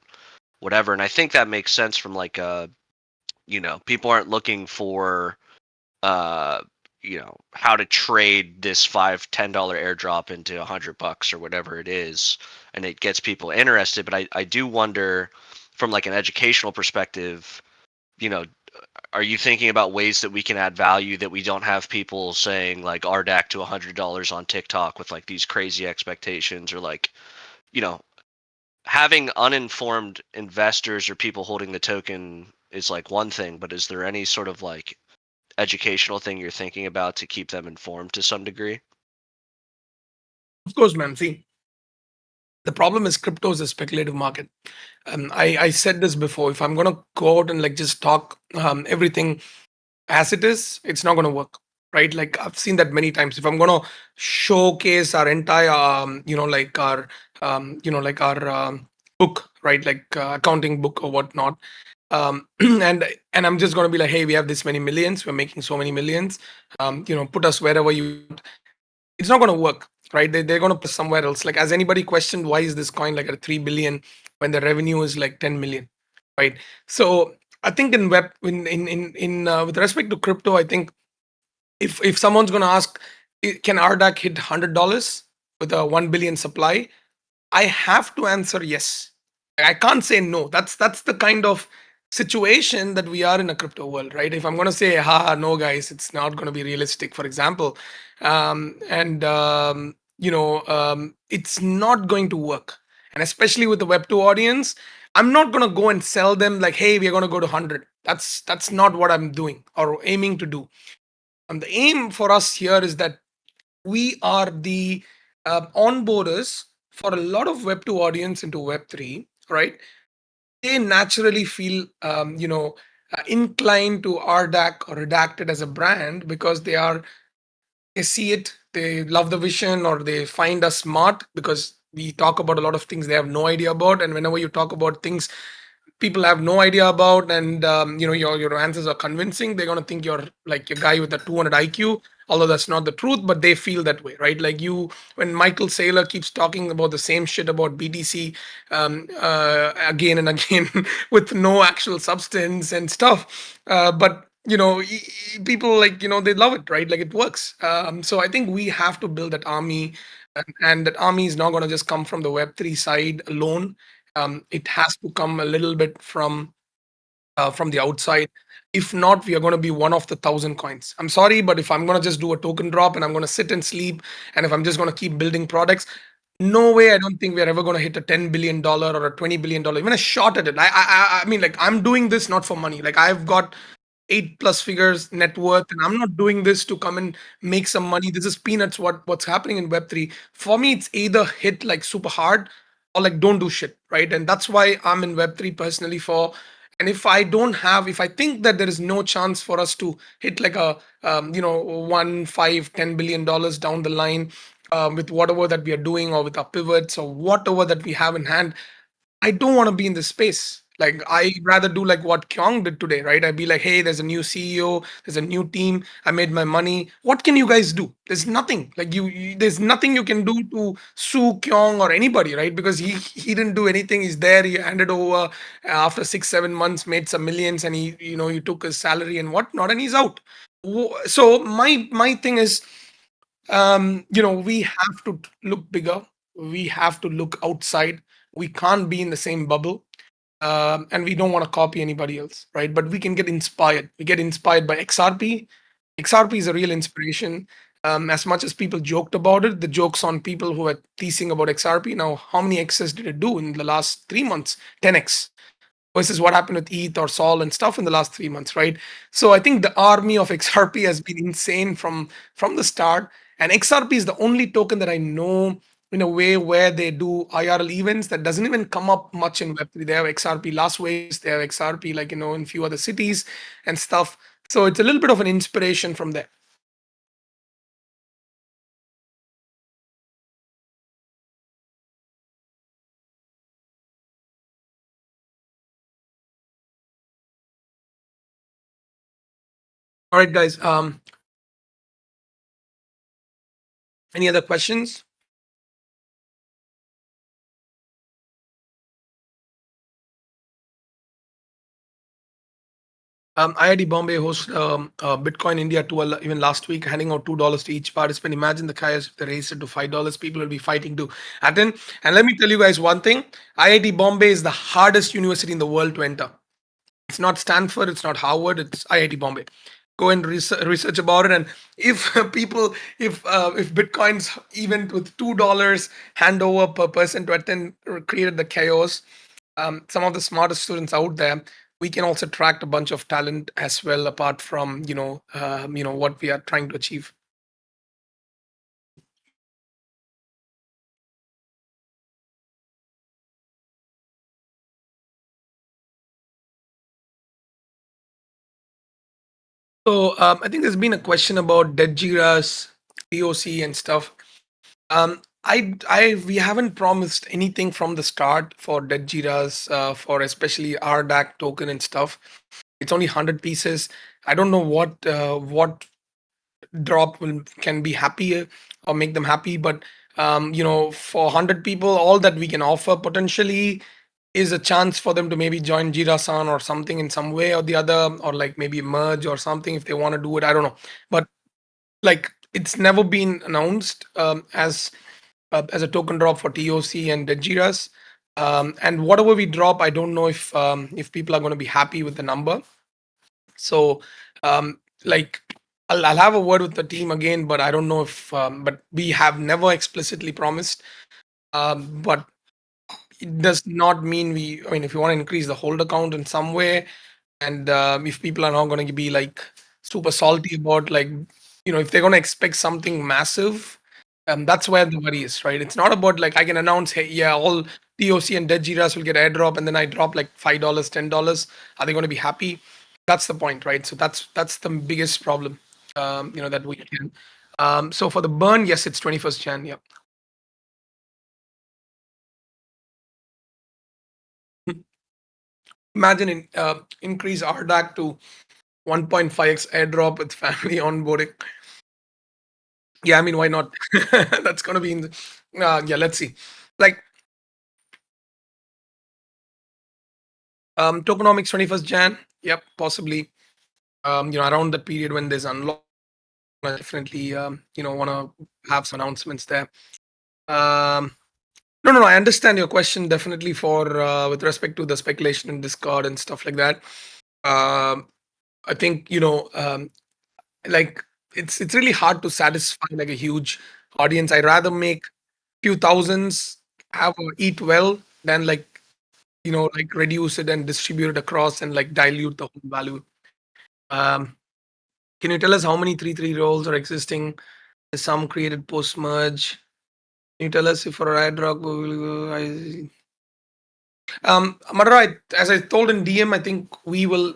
whatever. And I think that makes sense from like people aren't looking for uh how to trade this $5-10 airdrop into $100 or whatever it is, and it gets people interested. But I do wonder, from like an educational perspective, you know are you thinking about ways that we can add value, that we don't have people saying like RDAC to $100 on TikTok with like these crazy expectations, or like you know having uninformed investors or people holding the token is like one thing, but is there any sort of like educational thing you're thinking about to keep them informed to some degree? Of course, man. See, the problem is crypto is a speculative market. I said this before. If I'm gonna go out and like just talk everything as it is, it's not gonna work, right? Like, I've seen that many times. If I'm gonna showcase our entire like our book, right? Like, accounting book or whatnot, and I'm just gonna be like, hey, we have this many millions, we're making so many millions, put us wherever you want. It's not going to work, right? They're going to put somewhere else. Like, has anybody questioned why is this coin like at 3 billion when the revenue is like 10 million, right? So I think in web in with respect to crypto, I think if someone's going to ask, can RDAC hit $100 with a 1 billion supply, I have to answer yes. I can't say no. That's the kind of situation that we are in a crypto world, right? If I'm going to say, no, guys, it's not going to be realistic, for example, and it's not going to work. And especially with the Web2 audience, I'm not going to go and sell them like, hey, we're going to go to 100. That's not what I'm doing or aiming to do. And the aim for us here is that we are the onboarders for a lot of Web 2 audience into Web 3, right? They naturally feel, inclined to RDAC or Redacted as a brand because they see it, they love the vision, or they find us smart because we talk about a lot of things they have no idea about. And whenever you talk about things people have no idea about, and your answers are convincing, they're going to think you're like a guy with a 200 IQ, although that's not the truth, but they feel that way, right? Like you, when Michael Saylor keeps talking about the same shit about BTC again and again with no actual substance and stuff, but people, like, they love it, right? Like, it works. So I think we have to build that army, and that army is not going to just come from the Web3 side alone. It has to come a little bit from the outside. If not, we are going to be one of the 1,000 coins. I'm sorry, but if I'm going to just do a token drop and I'm going to sit and sleep, and if I'm just going to keep building products, no way. I don't think we're ever going to hit a $10 billion or a $20 billion, even a shot at it. I mean, like, I'm doing this not for money. Like, I've got 8+ figures net worth, and I'm not doing this to come and make some money. This is peanuts. What's happening in Web3 for me, it's either hit like super hard or like don't do shit, right? And that's why I'm in Web3 personally for. And if I think that there is no chance for us to hit like a 1, 5, $10 billion down the line, with whatever that we are doing, or with our pivots, or whatever that we have in hand, I don't want to be in this space. Like, I rather do like what Kyung did today, right? I'd be like, hey, there's a new CEO, there's a new team, I made my money. What can you guys do? There's nothing. Like, there's nothing you can do to sue Kyung or anybody, right? Because he didn't do anything. He's there. He handed over after 6, 7 months, made some millions, and he took his salary and whatnot, and he's out. So my thing is, we have to look bigger. We have to look outside. We can't be in the same bubble, and we don't want to copy anybody else, right? But we can get inspired. We get inspired by XRP. XRP is a real inspiration. As much as people joked about it, the jokes on people who are teasing about XRP. Now, how many X's did it do in the last 3 months? 10x versus what happened with ETH or Sol and stuff in the last 3 months, right? So I think the army of XRP has been insane from the start. And XRP is the only token that I know in a way where they do IRL events that doesn't even come up much in Web3. They have XRP Las Vegas, they have XRP like in few other cities and stuff. So it's a little bit of an inspiration from there. All right, guys. Any other questions? IIT Bombay hosts Bitcoin India tour even last week, handing out $2 to each participant. Imagine the chaos if they raised it to $5. People will be fighting to attend. And let me tell you guys one thing: IIT Bombay is the hardest university in the world to enter. It's not Stanford, it's not Harvard, it's IIT Bombay. Go and research about it. And if if Bitcoin's event with $2 handover per person to attend created the chaos, some of the smartest students out there, we can also attract a bunch of talent as well, apart from what we are trying to achieve. So I think there's been a question about dead Jiras, POC and stuff. We haven't promised anything from the start for dead Jiras, for especially RDAC token and stuff. It's only 100 pieces. I don't know what drop can be happy or make them happy, but for 100 people, all that we can offer potentially is a chance for them to maybe join Jirasan or something in some way or the other, or like maybe merge or something if they want to do it. I don't know, but like, it's never been announced as a token drop for TOC and Dejiras. And whatever we drop, I don't know if people are going to be happy with the number. So like, I'll have a word with the team again, but I don't know if but we have never explicitly promised. But it does not mean I mean, if you want to increase the holder count in some way, and if people are not going to be like super salty about, like, if they're going to expect something massive, That's where the worry is, right? It's not about like I can announce, hey, yeah, all TOC and dead Jiras will get airdrop, and then I drop like $5, $10. Are they going to be happy? That's the point, right? So that's the biggest problem, that we can. So for the burn, yes, it's 21st Jan. Yeah. Imagine increase RDAC to 1.5x airdrop with family onboarding. Yeah, I mean, why not? That's going to be in the, yeah, let's see. Like, tokenomics 21st Jan. Yep, possibly. Around the period when there's unlock, I definitely, want to have some announcements there. No. I understand your question definitely for with respect to the speculation in Discord and stuff like that. I think like it's really hard to satisfy like a huge audience. I rather make few thousands have eat well than like like reduce it and distribute it across and like dilute the whole value. Um, can you tell us how many 3-3 roles are existing? Some created post merge. Can you tell us if for ad rock Madara, as I told in DM, I think we will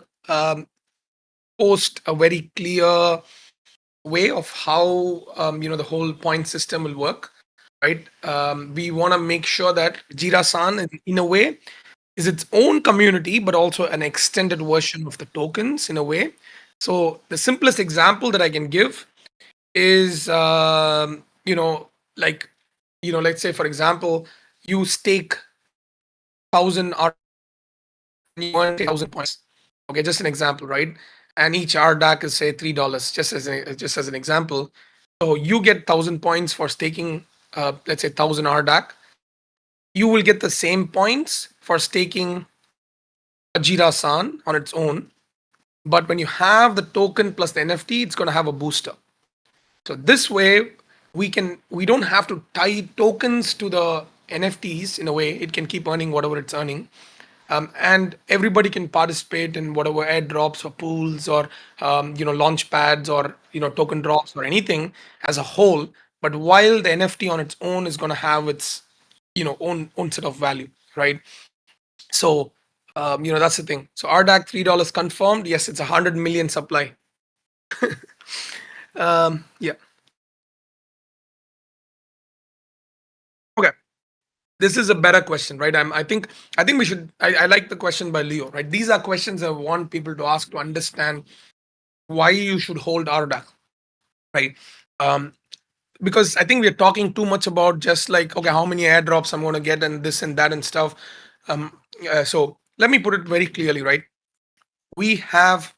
post a very clear way of how the whole point system will work, right? We want to make sure that Jirasan in a way is its own community, but also an extended version of the tokens in a way. So the simplest example that I can give is like let's say for example you stake 1,000 and you earn 1,000 points. Okay, just an example, right? And each RDAC is say $3, just as an example. So you get 1,000 points for staking, let's say 1,000 RDAC. You will get the same points for staking Ajira San on its own. But when you have the token plus the NFT, it's going to have a booster. So this way, we don't have to tie tokens to the NFTs in a way. It can keep earning whatever it's earning. And everybody can participate in whatever airdrops or pools or launch pads or token drops or anything as a whole. But while the NFT on its own is going to have its own set of value, right? So that's the thing. So RDAC $3 confirmed. Yes, it's 100 million supply. Yeah. Okay. This is a better question, right? I think we should. I like the question by Leo, right? These are questions I want people to ask to understand why you should hold RDAC, right? Um, because I think we're talking too much about just like, okay, how many airdrops I'm going to get and this and that and stuff. So let me put it very clearly, right? We have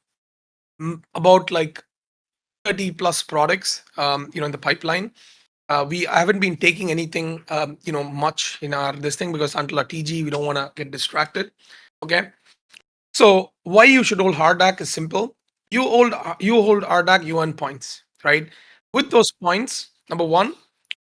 about like 30 plus products, in the pipeline. We haven't been taking anything, much in our this thing because until our TG, we don't want to get distracted. Okay. So why you should hold RDAC is simple. You hold RDAC, you earn points, right? With those points, number one,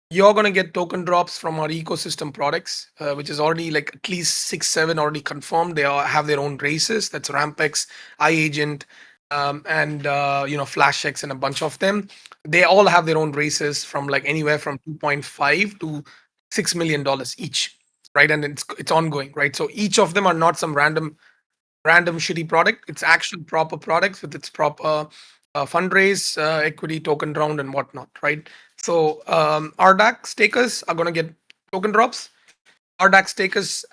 you're gonna get token drops from our ecosystem products, which is already like at least 6, 7 already confirmed. They all have their own races. That's Rampex, iAgent, and FlashX, and a bunch of them. They all have their own races from like anywhere from 2.5 to $6 million each, right? And it's ongoing, right? So each of them are not some random shitty product. It's actual proper products with its proper fundraise, equity token round, and whatnot, right? So RDAC stakers are going to get token drops. RDAC stakers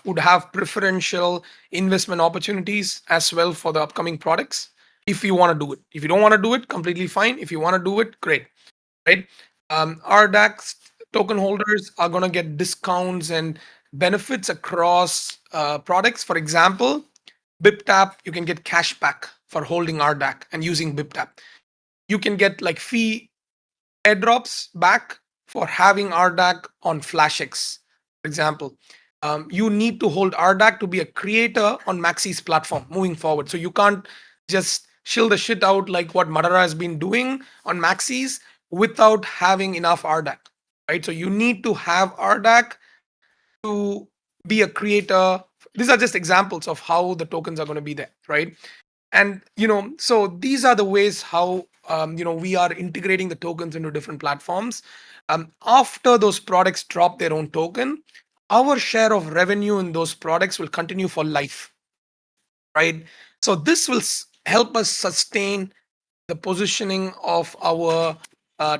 would have preferential investment opportunities as well for the upcoming products if you want to do it. If you don't want to do it, completely fine. If you want to do it, great, right? RDAC token holders are going to get discounts and benefits across products. For example, BipTap, you can get cash back for holding RDAC and using BipTap. You can get like fee airdrops back for having RDAC on FlashX, for example. You need to hold RDAC to be a creator on Maxi's platform moving forward. So you can't just shill the shit out like what Madara has been doing on Maxi's without having enough RDAC, right? So you need to have RDAC to be a creator. These are just examples of how the tokens are going to be there, right? And so these are the ways how we are integrating the tokens into different platforms. After those products drop their own token, our share of revenue in those products will continue for life, right? So this will help us sustain the positioning of our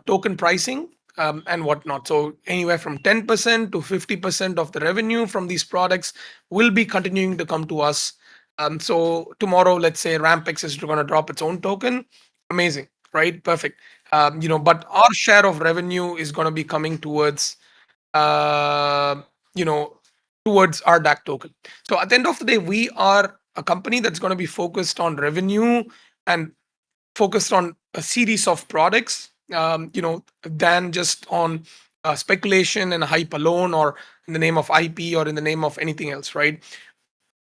token pricing and whatnot. So anywhere from 10% to 50% of the revenue from these products will be continuing to come to us. So tomorrow, let's say Rampex is going to drop its own token. Amazing, right? Perfect. But our share of revenue is going to be coming uh, you know, towards our DAC token. So at the end of the day, we are a company that's going to be focused on revenue and focused on a series of products, than just on speculation and hype alone, or in the name of IP, or in the name of anything else, right?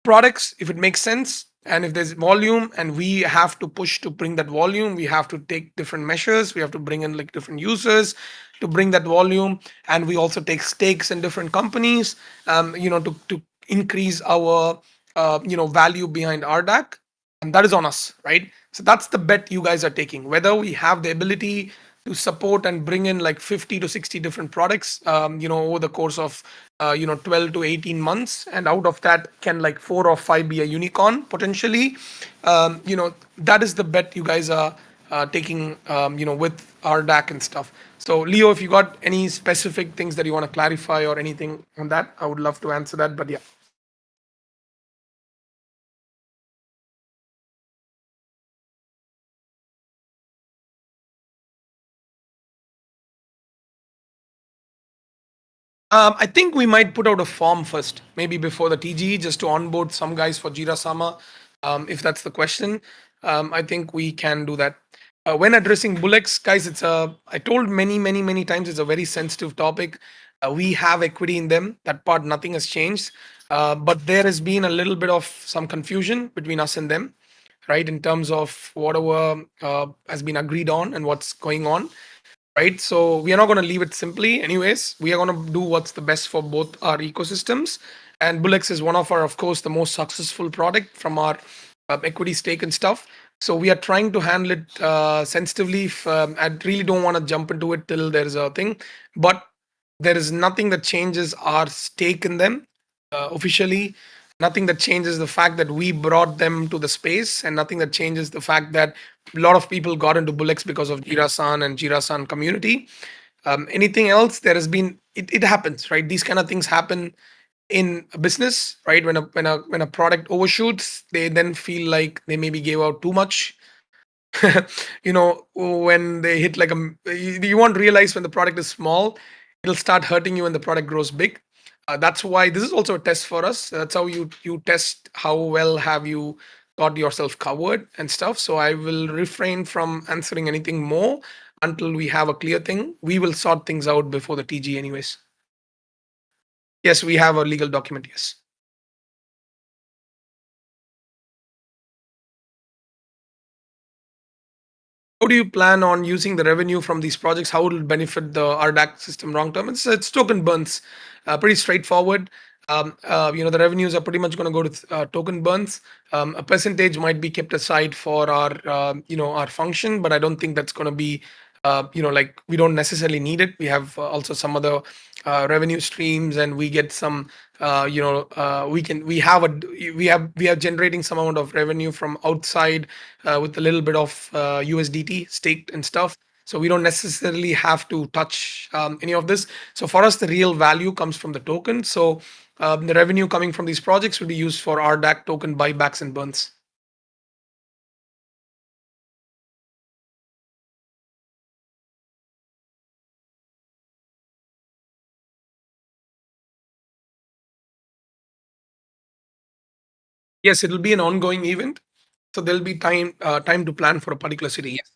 Products, if it makes sense, and if there's volume and we have to push to bring that volume, we have to take different measures, we have to bring in like different users to bring that volume, and we also take stakes in different companies, to increase our value behind our DAC, and that is on us, right? So that's the bet you guys are taking, whether we have the ability to support and bring in like 50 to 60 different products over the course of 12 to 18 months, and out of that can like 4 or 5 be a unicorn potentially. That is the bet you guys are taking with our DAC and stuff. So Leo, if you got any specific things that you want to clarify or anything on that, I would love to answer that, but yeah. I think we might put out a form first, maybe before the TGE, just to onboard some guys for Jirasama. If that's the question, I think we can do that. When addressing Bullets, guys, I told many, many, many times, it's a very sensitive topic. We have equity in them. That part, nothing has changed. But there has been a little bit of some confusion between us and them, right? In terms of whatever has been agreed on and what's going on, right? So we are not going to leave it simply. Anyways, we are going to do what's the best for both our ecosystems. And Bullex is one of our, of course, the most successful product from our equity stake and stuff. So we are trying to handle it sensitively. I really don't want to jump into it till there's a thing, but there is nothing that changes our stake in them officially. Nothing that changes the fact that we brought them to the space, and nothing that changes the fact that a lot of people got into Bullets because of Jirasan and Jirasan community. Anything else, there has been it happens, right? These kind of things happen in a business, right? When a product overshoots, they then feel like they maybe gave out too much. When they hit like you won't realize when the product is small, it'll start hurting you when the product grows big. That's why this is also a test for us. That's how you test how well have you got yourself covered and stuff. So I will refrain from answering anything more until we have a clear thing. We will sort things out before the TG anyways. Yes, we have a legal document. Yes. How do you plan on using the revenue from these projects? How will it benefit the RDAC system long term? It's token burns, pretty straightforward. The revenues are pretty much going to go to token burns. A percentage might be kept aside for our function, but I don't think that's going to be like we don't necessarily need it. We have also some other revenue streams, and we get some we are generating some amount of revenue from outside with a little bit of USDT staked and stuff. So we don't necessarily have to touch any of this. So for us, the real value comes from the token. So the revenue coming from these projects will be used for RDAC token buybacks and burns. Yes, it'll be an ongoing event. So there'll be time to plan for a particular city. Yes.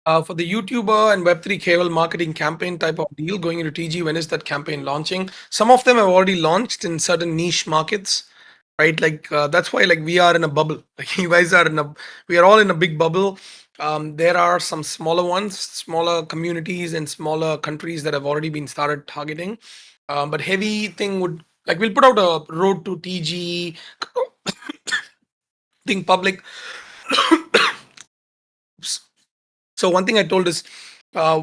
For the YouTuber and Web3 KOL marketing campaign type of deal going into TG, when is that campaign launching? Some of them have already launched in certain niche markets, right? Like that's why like we are in a bubble. Like you guys are in a, we are all in a big bubble. There are some smaller ones, smaller communities in smaller countries that have already been started targeting. But heavy thing would like we'll put out a road to TG thing public. So one thing I told is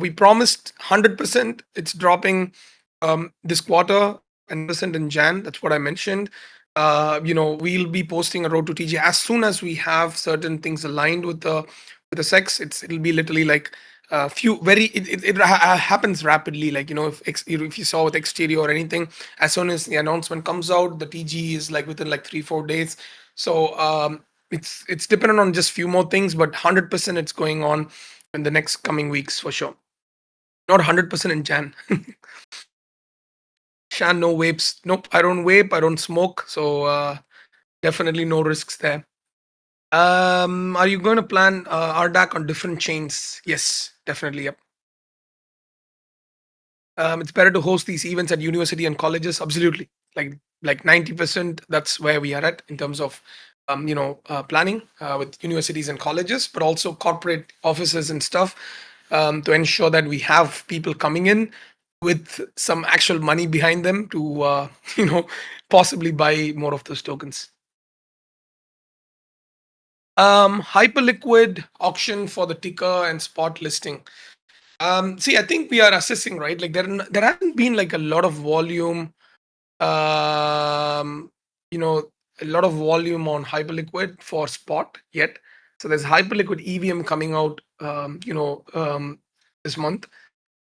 we promised 100%. It's dropping this quarter and 100% in Jan. That's what I mentioned. We'll be posting a road to TG as soon as we have certain things aligned with the sex. It'll be literally like few very happens rapidly. Like if you saw with exterior or anything, as soon as the announcement comes out, the TG is like within like 3-4 days. So it's dependent on just few more things, but 100% it's going on in the next coming weeks for sure. Not 100% in Jan. Shan, no vapes. Nope, I don't vape. I don't smoke. So definitely no risks there. Are you going to plan RDAC on different chains? Yes, definitely. Yep. It's better to host these events at university and colleges. Absolutely, like 90%. That's where we are at in terms of planning with universities and colleges, but also corporate offices and stuff to ensure that we have people coming in with some actual money behind them to possibly buy more of those tokens. Hyperliquid auction for the ticker and spot listing. See, I think we are assessing, right? Like there hasn't been like a lot of volume, um, you know, a lot of volume on Hyperliquid for spot yet. So there's Hyperliquid EVM coming out, this month.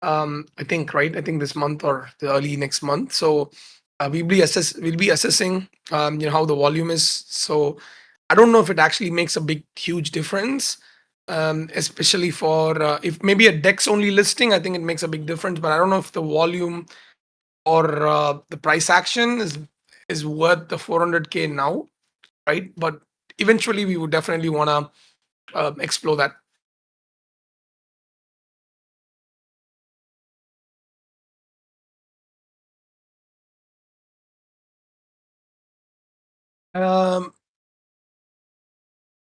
I think, right? I think this month or the early next month. So we'll be assessing, how the volume is. So I don't know if it actually makes a huge difference, especially for if maybe a Dex only listing. I think it makes a big difference, but I don't know if the volume or the price action is worth the 400K now, right? But eventually, we would definitely want to explore that. Um,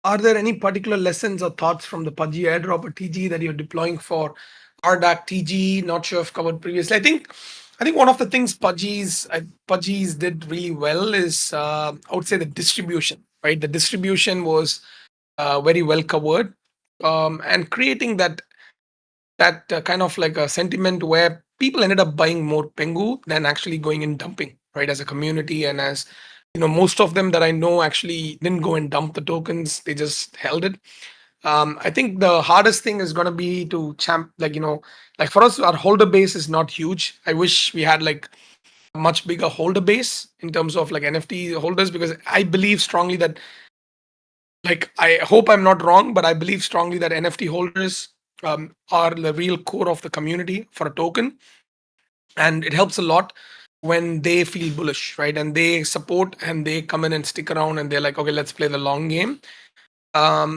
Are there any particular lessons or thoughts from the Pudgy airdrop or TG that you're deploying for RDAC TG? Not sure if covered previously. I think one of the things Pudgy's did really well is I would say the distribution. Right, the distribution was very well covered, and creating that kind of like a sentiment where people ended up buying more Pengu than actually going and dumping, right, as a community. And as most of them that I know actually didn't go and dump the tokens, they just held it. I think the hardest thing is going to be to like for us, our holder base is not huge. I wish we had like a much bigger holder base in terms of like NFT holders, because I believe strongly that, like, I hope I'm not wrong, but I believe strongly that NFT holders are the real core of the community for a token, and it helps a lot when they feel bullish, right? And they support and they come in and stick around and they're like, okay, let's play the long game.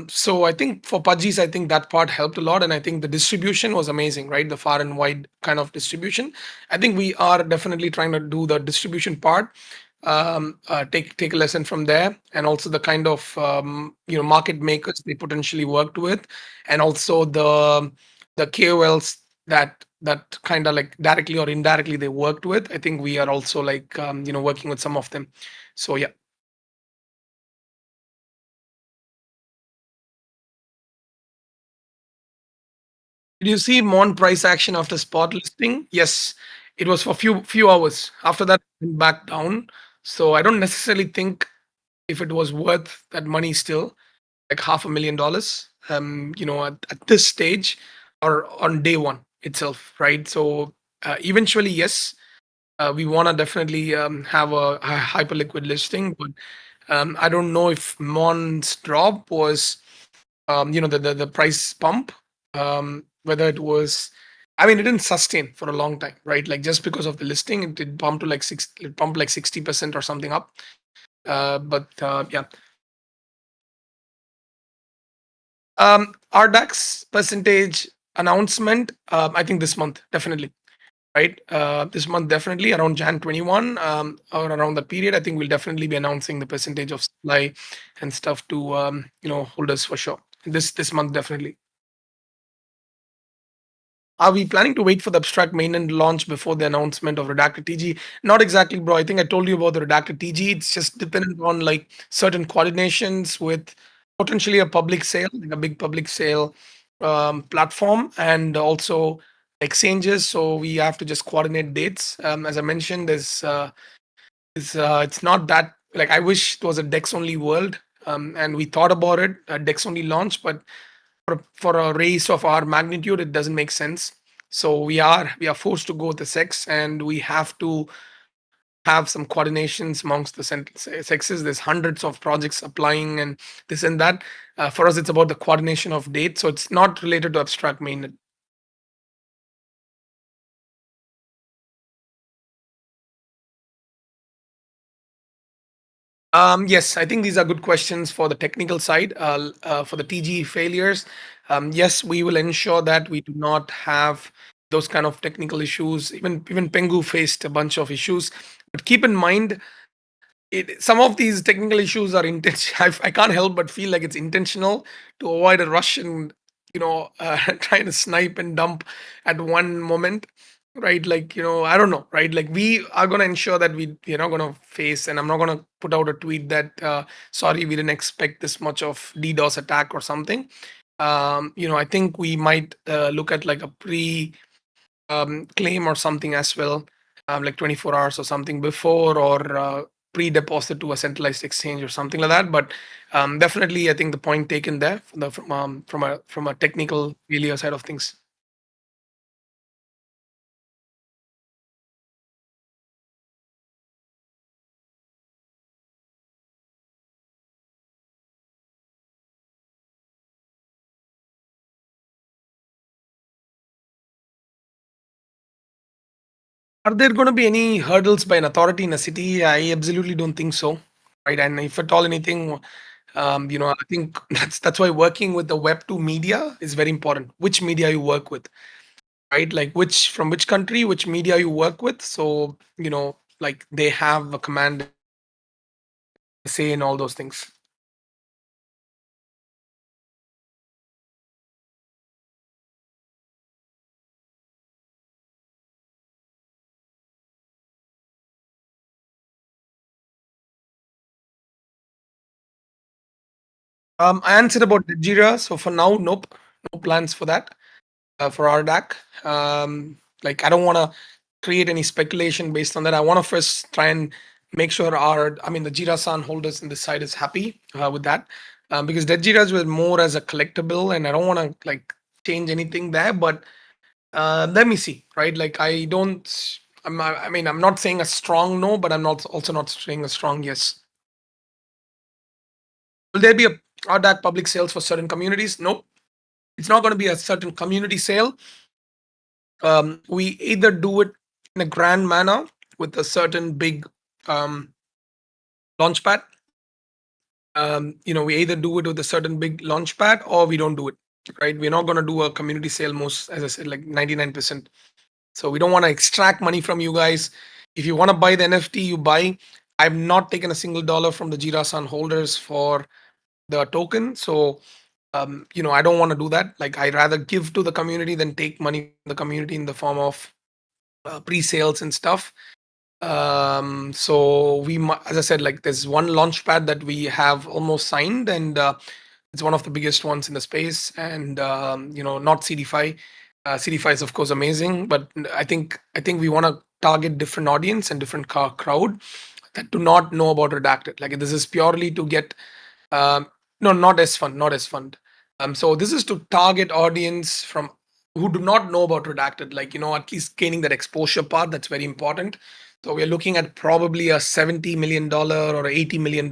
So I think for Pudgies, I think that part helped a lot, and I think the distribution was amazing, right? The far and wide kind of distribution. I think we are definitely trying to do the distribution part. Take a lesson from there, and also the kind of market makers they potentially worked with, and also the KOLs that kind of like directly or indirectly they worked with. I think we are also like working with some of them. So yeah. Did you see Mon price action after spot listing? Yes, it was for few hours. After that, it went back down. So I don't necessarily think if it was worth that money still, like $500,000. At this stage or on day one itself, right? So eventually, yes, we want to definitely have a hyperliquid listing, but I don't know if Mon's drop was the price pump, whether it was, I mean, it didn't sustain for a long time, right? Like just because of the listing, it did pump to like it pumped like 60% or something up. But yeah. Our DAX percentage announcement, I think this month, definitely. Right. This month, definitely around Jan 21 or around that period, I think we'll definitely be announcing the percentage of supply and stuff to, holders for sure. This month, definitely. Are we planning to wait for the abstract mainnet launch before the announcement of redacted TG? Not exactly, bro. I think I told you about the redacted TG. It's just dependent on like certain coordinations with potentially a public sale, like a big public sale platform, and also exchanges. So we have to just coordinate dates. As I mentioned, it's not that like I wish it was a Dex only world, and we thought about it, a Dex only launch, but for a race of our magnitude, it doesn't make sense. So we are forced to go with the sex, and we have to have some coordinations amongst the sexes. There's hundreds of projects applying and this and that. For us, it's about the coordination of dates, so it's not related to abstract mainnet. Yes, I think these are good questions for the technical side. For the TG failures, yes, we will ensure that we do not have those kind of technical issues. Even Pengu faced a bunch of issues, but keep in mind, some of these technical issues are intentional. I can't help but feel like it's intentional to avoid a Russian, trying to snipe and dump at one moment, right? Like, I don't know, right? Like, we are going to ensure that we're not going to face, and I'm not going to put out a tweet that, sorry, we didn't expect this much of DDoS attack or something. I think we might look at like a claim or something as well, like 24 hours or something before, or pre-deposit to a centralized exchange or something like that. But definitely, I think the point taken there from a technical failure side of things. Are there going to be any hurdles by an authority in a city? I absolutely don't think so. Right, and if at all anything, I think that's why working with the Web2 media is very important. Which media you work with, right? Like from which country, which media you work with. So like they have a command say in all those things. I answered about the Jira. So for now, nope, no plans for that. For our DAC, like I don't want to create any speculation based on that. I want to first try and make sure the Jirasan holders in this side is happy with that, because Dead Jiras were more as a collectible, and I don't want to like change anything there. But let me see, right? Like I don't. I'm not saying a strong no, but I'm not also not saying a strong yes. Will there be a RDAC public sales for certain communities? Nope. It's not going to be a certain community sale. We either do it in a grand manner with a certain big launch pad. We either do it with a certain big launch pad or we don't do it. Right? We're not going to do a community sale most, as I said, like 99%. So we don't want to extract money from you guys. If you want to buy the NFT, you buy. I've not taken a single dollar from the Jirasan holders for the token. So I don't want to do that. Like I rather give to the community than take money from the community in the form of pre-sales and stuff. So as I said, like there's one launch pad that we have almost signed, and it's one of the biggest ones in the space, and not CD5. CD5 is of course amazing, but I think we want to target different audience and different crowd that do not know about redacted. Like this is purely to get um, no, not as fund, not as fund. So this is to target audience from who do not know about redacted, like at least gaining that exposure part. That's very important. So we're looking at probably a $70 million or $80 million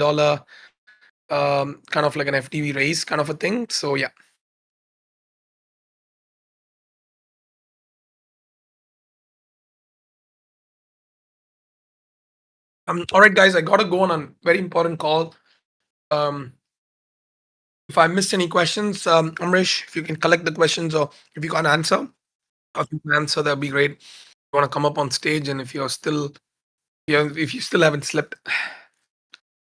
kind of like an FTV raise kind of a thing. So yeah. All right, guys, I gotta go on a very important call. Um, If I missed any questions, Amresh, if you can collect the questions or if you can't answer, or if you can answer, that'd be great. You want to come up on stage, and if you're still, if you still haven't slept,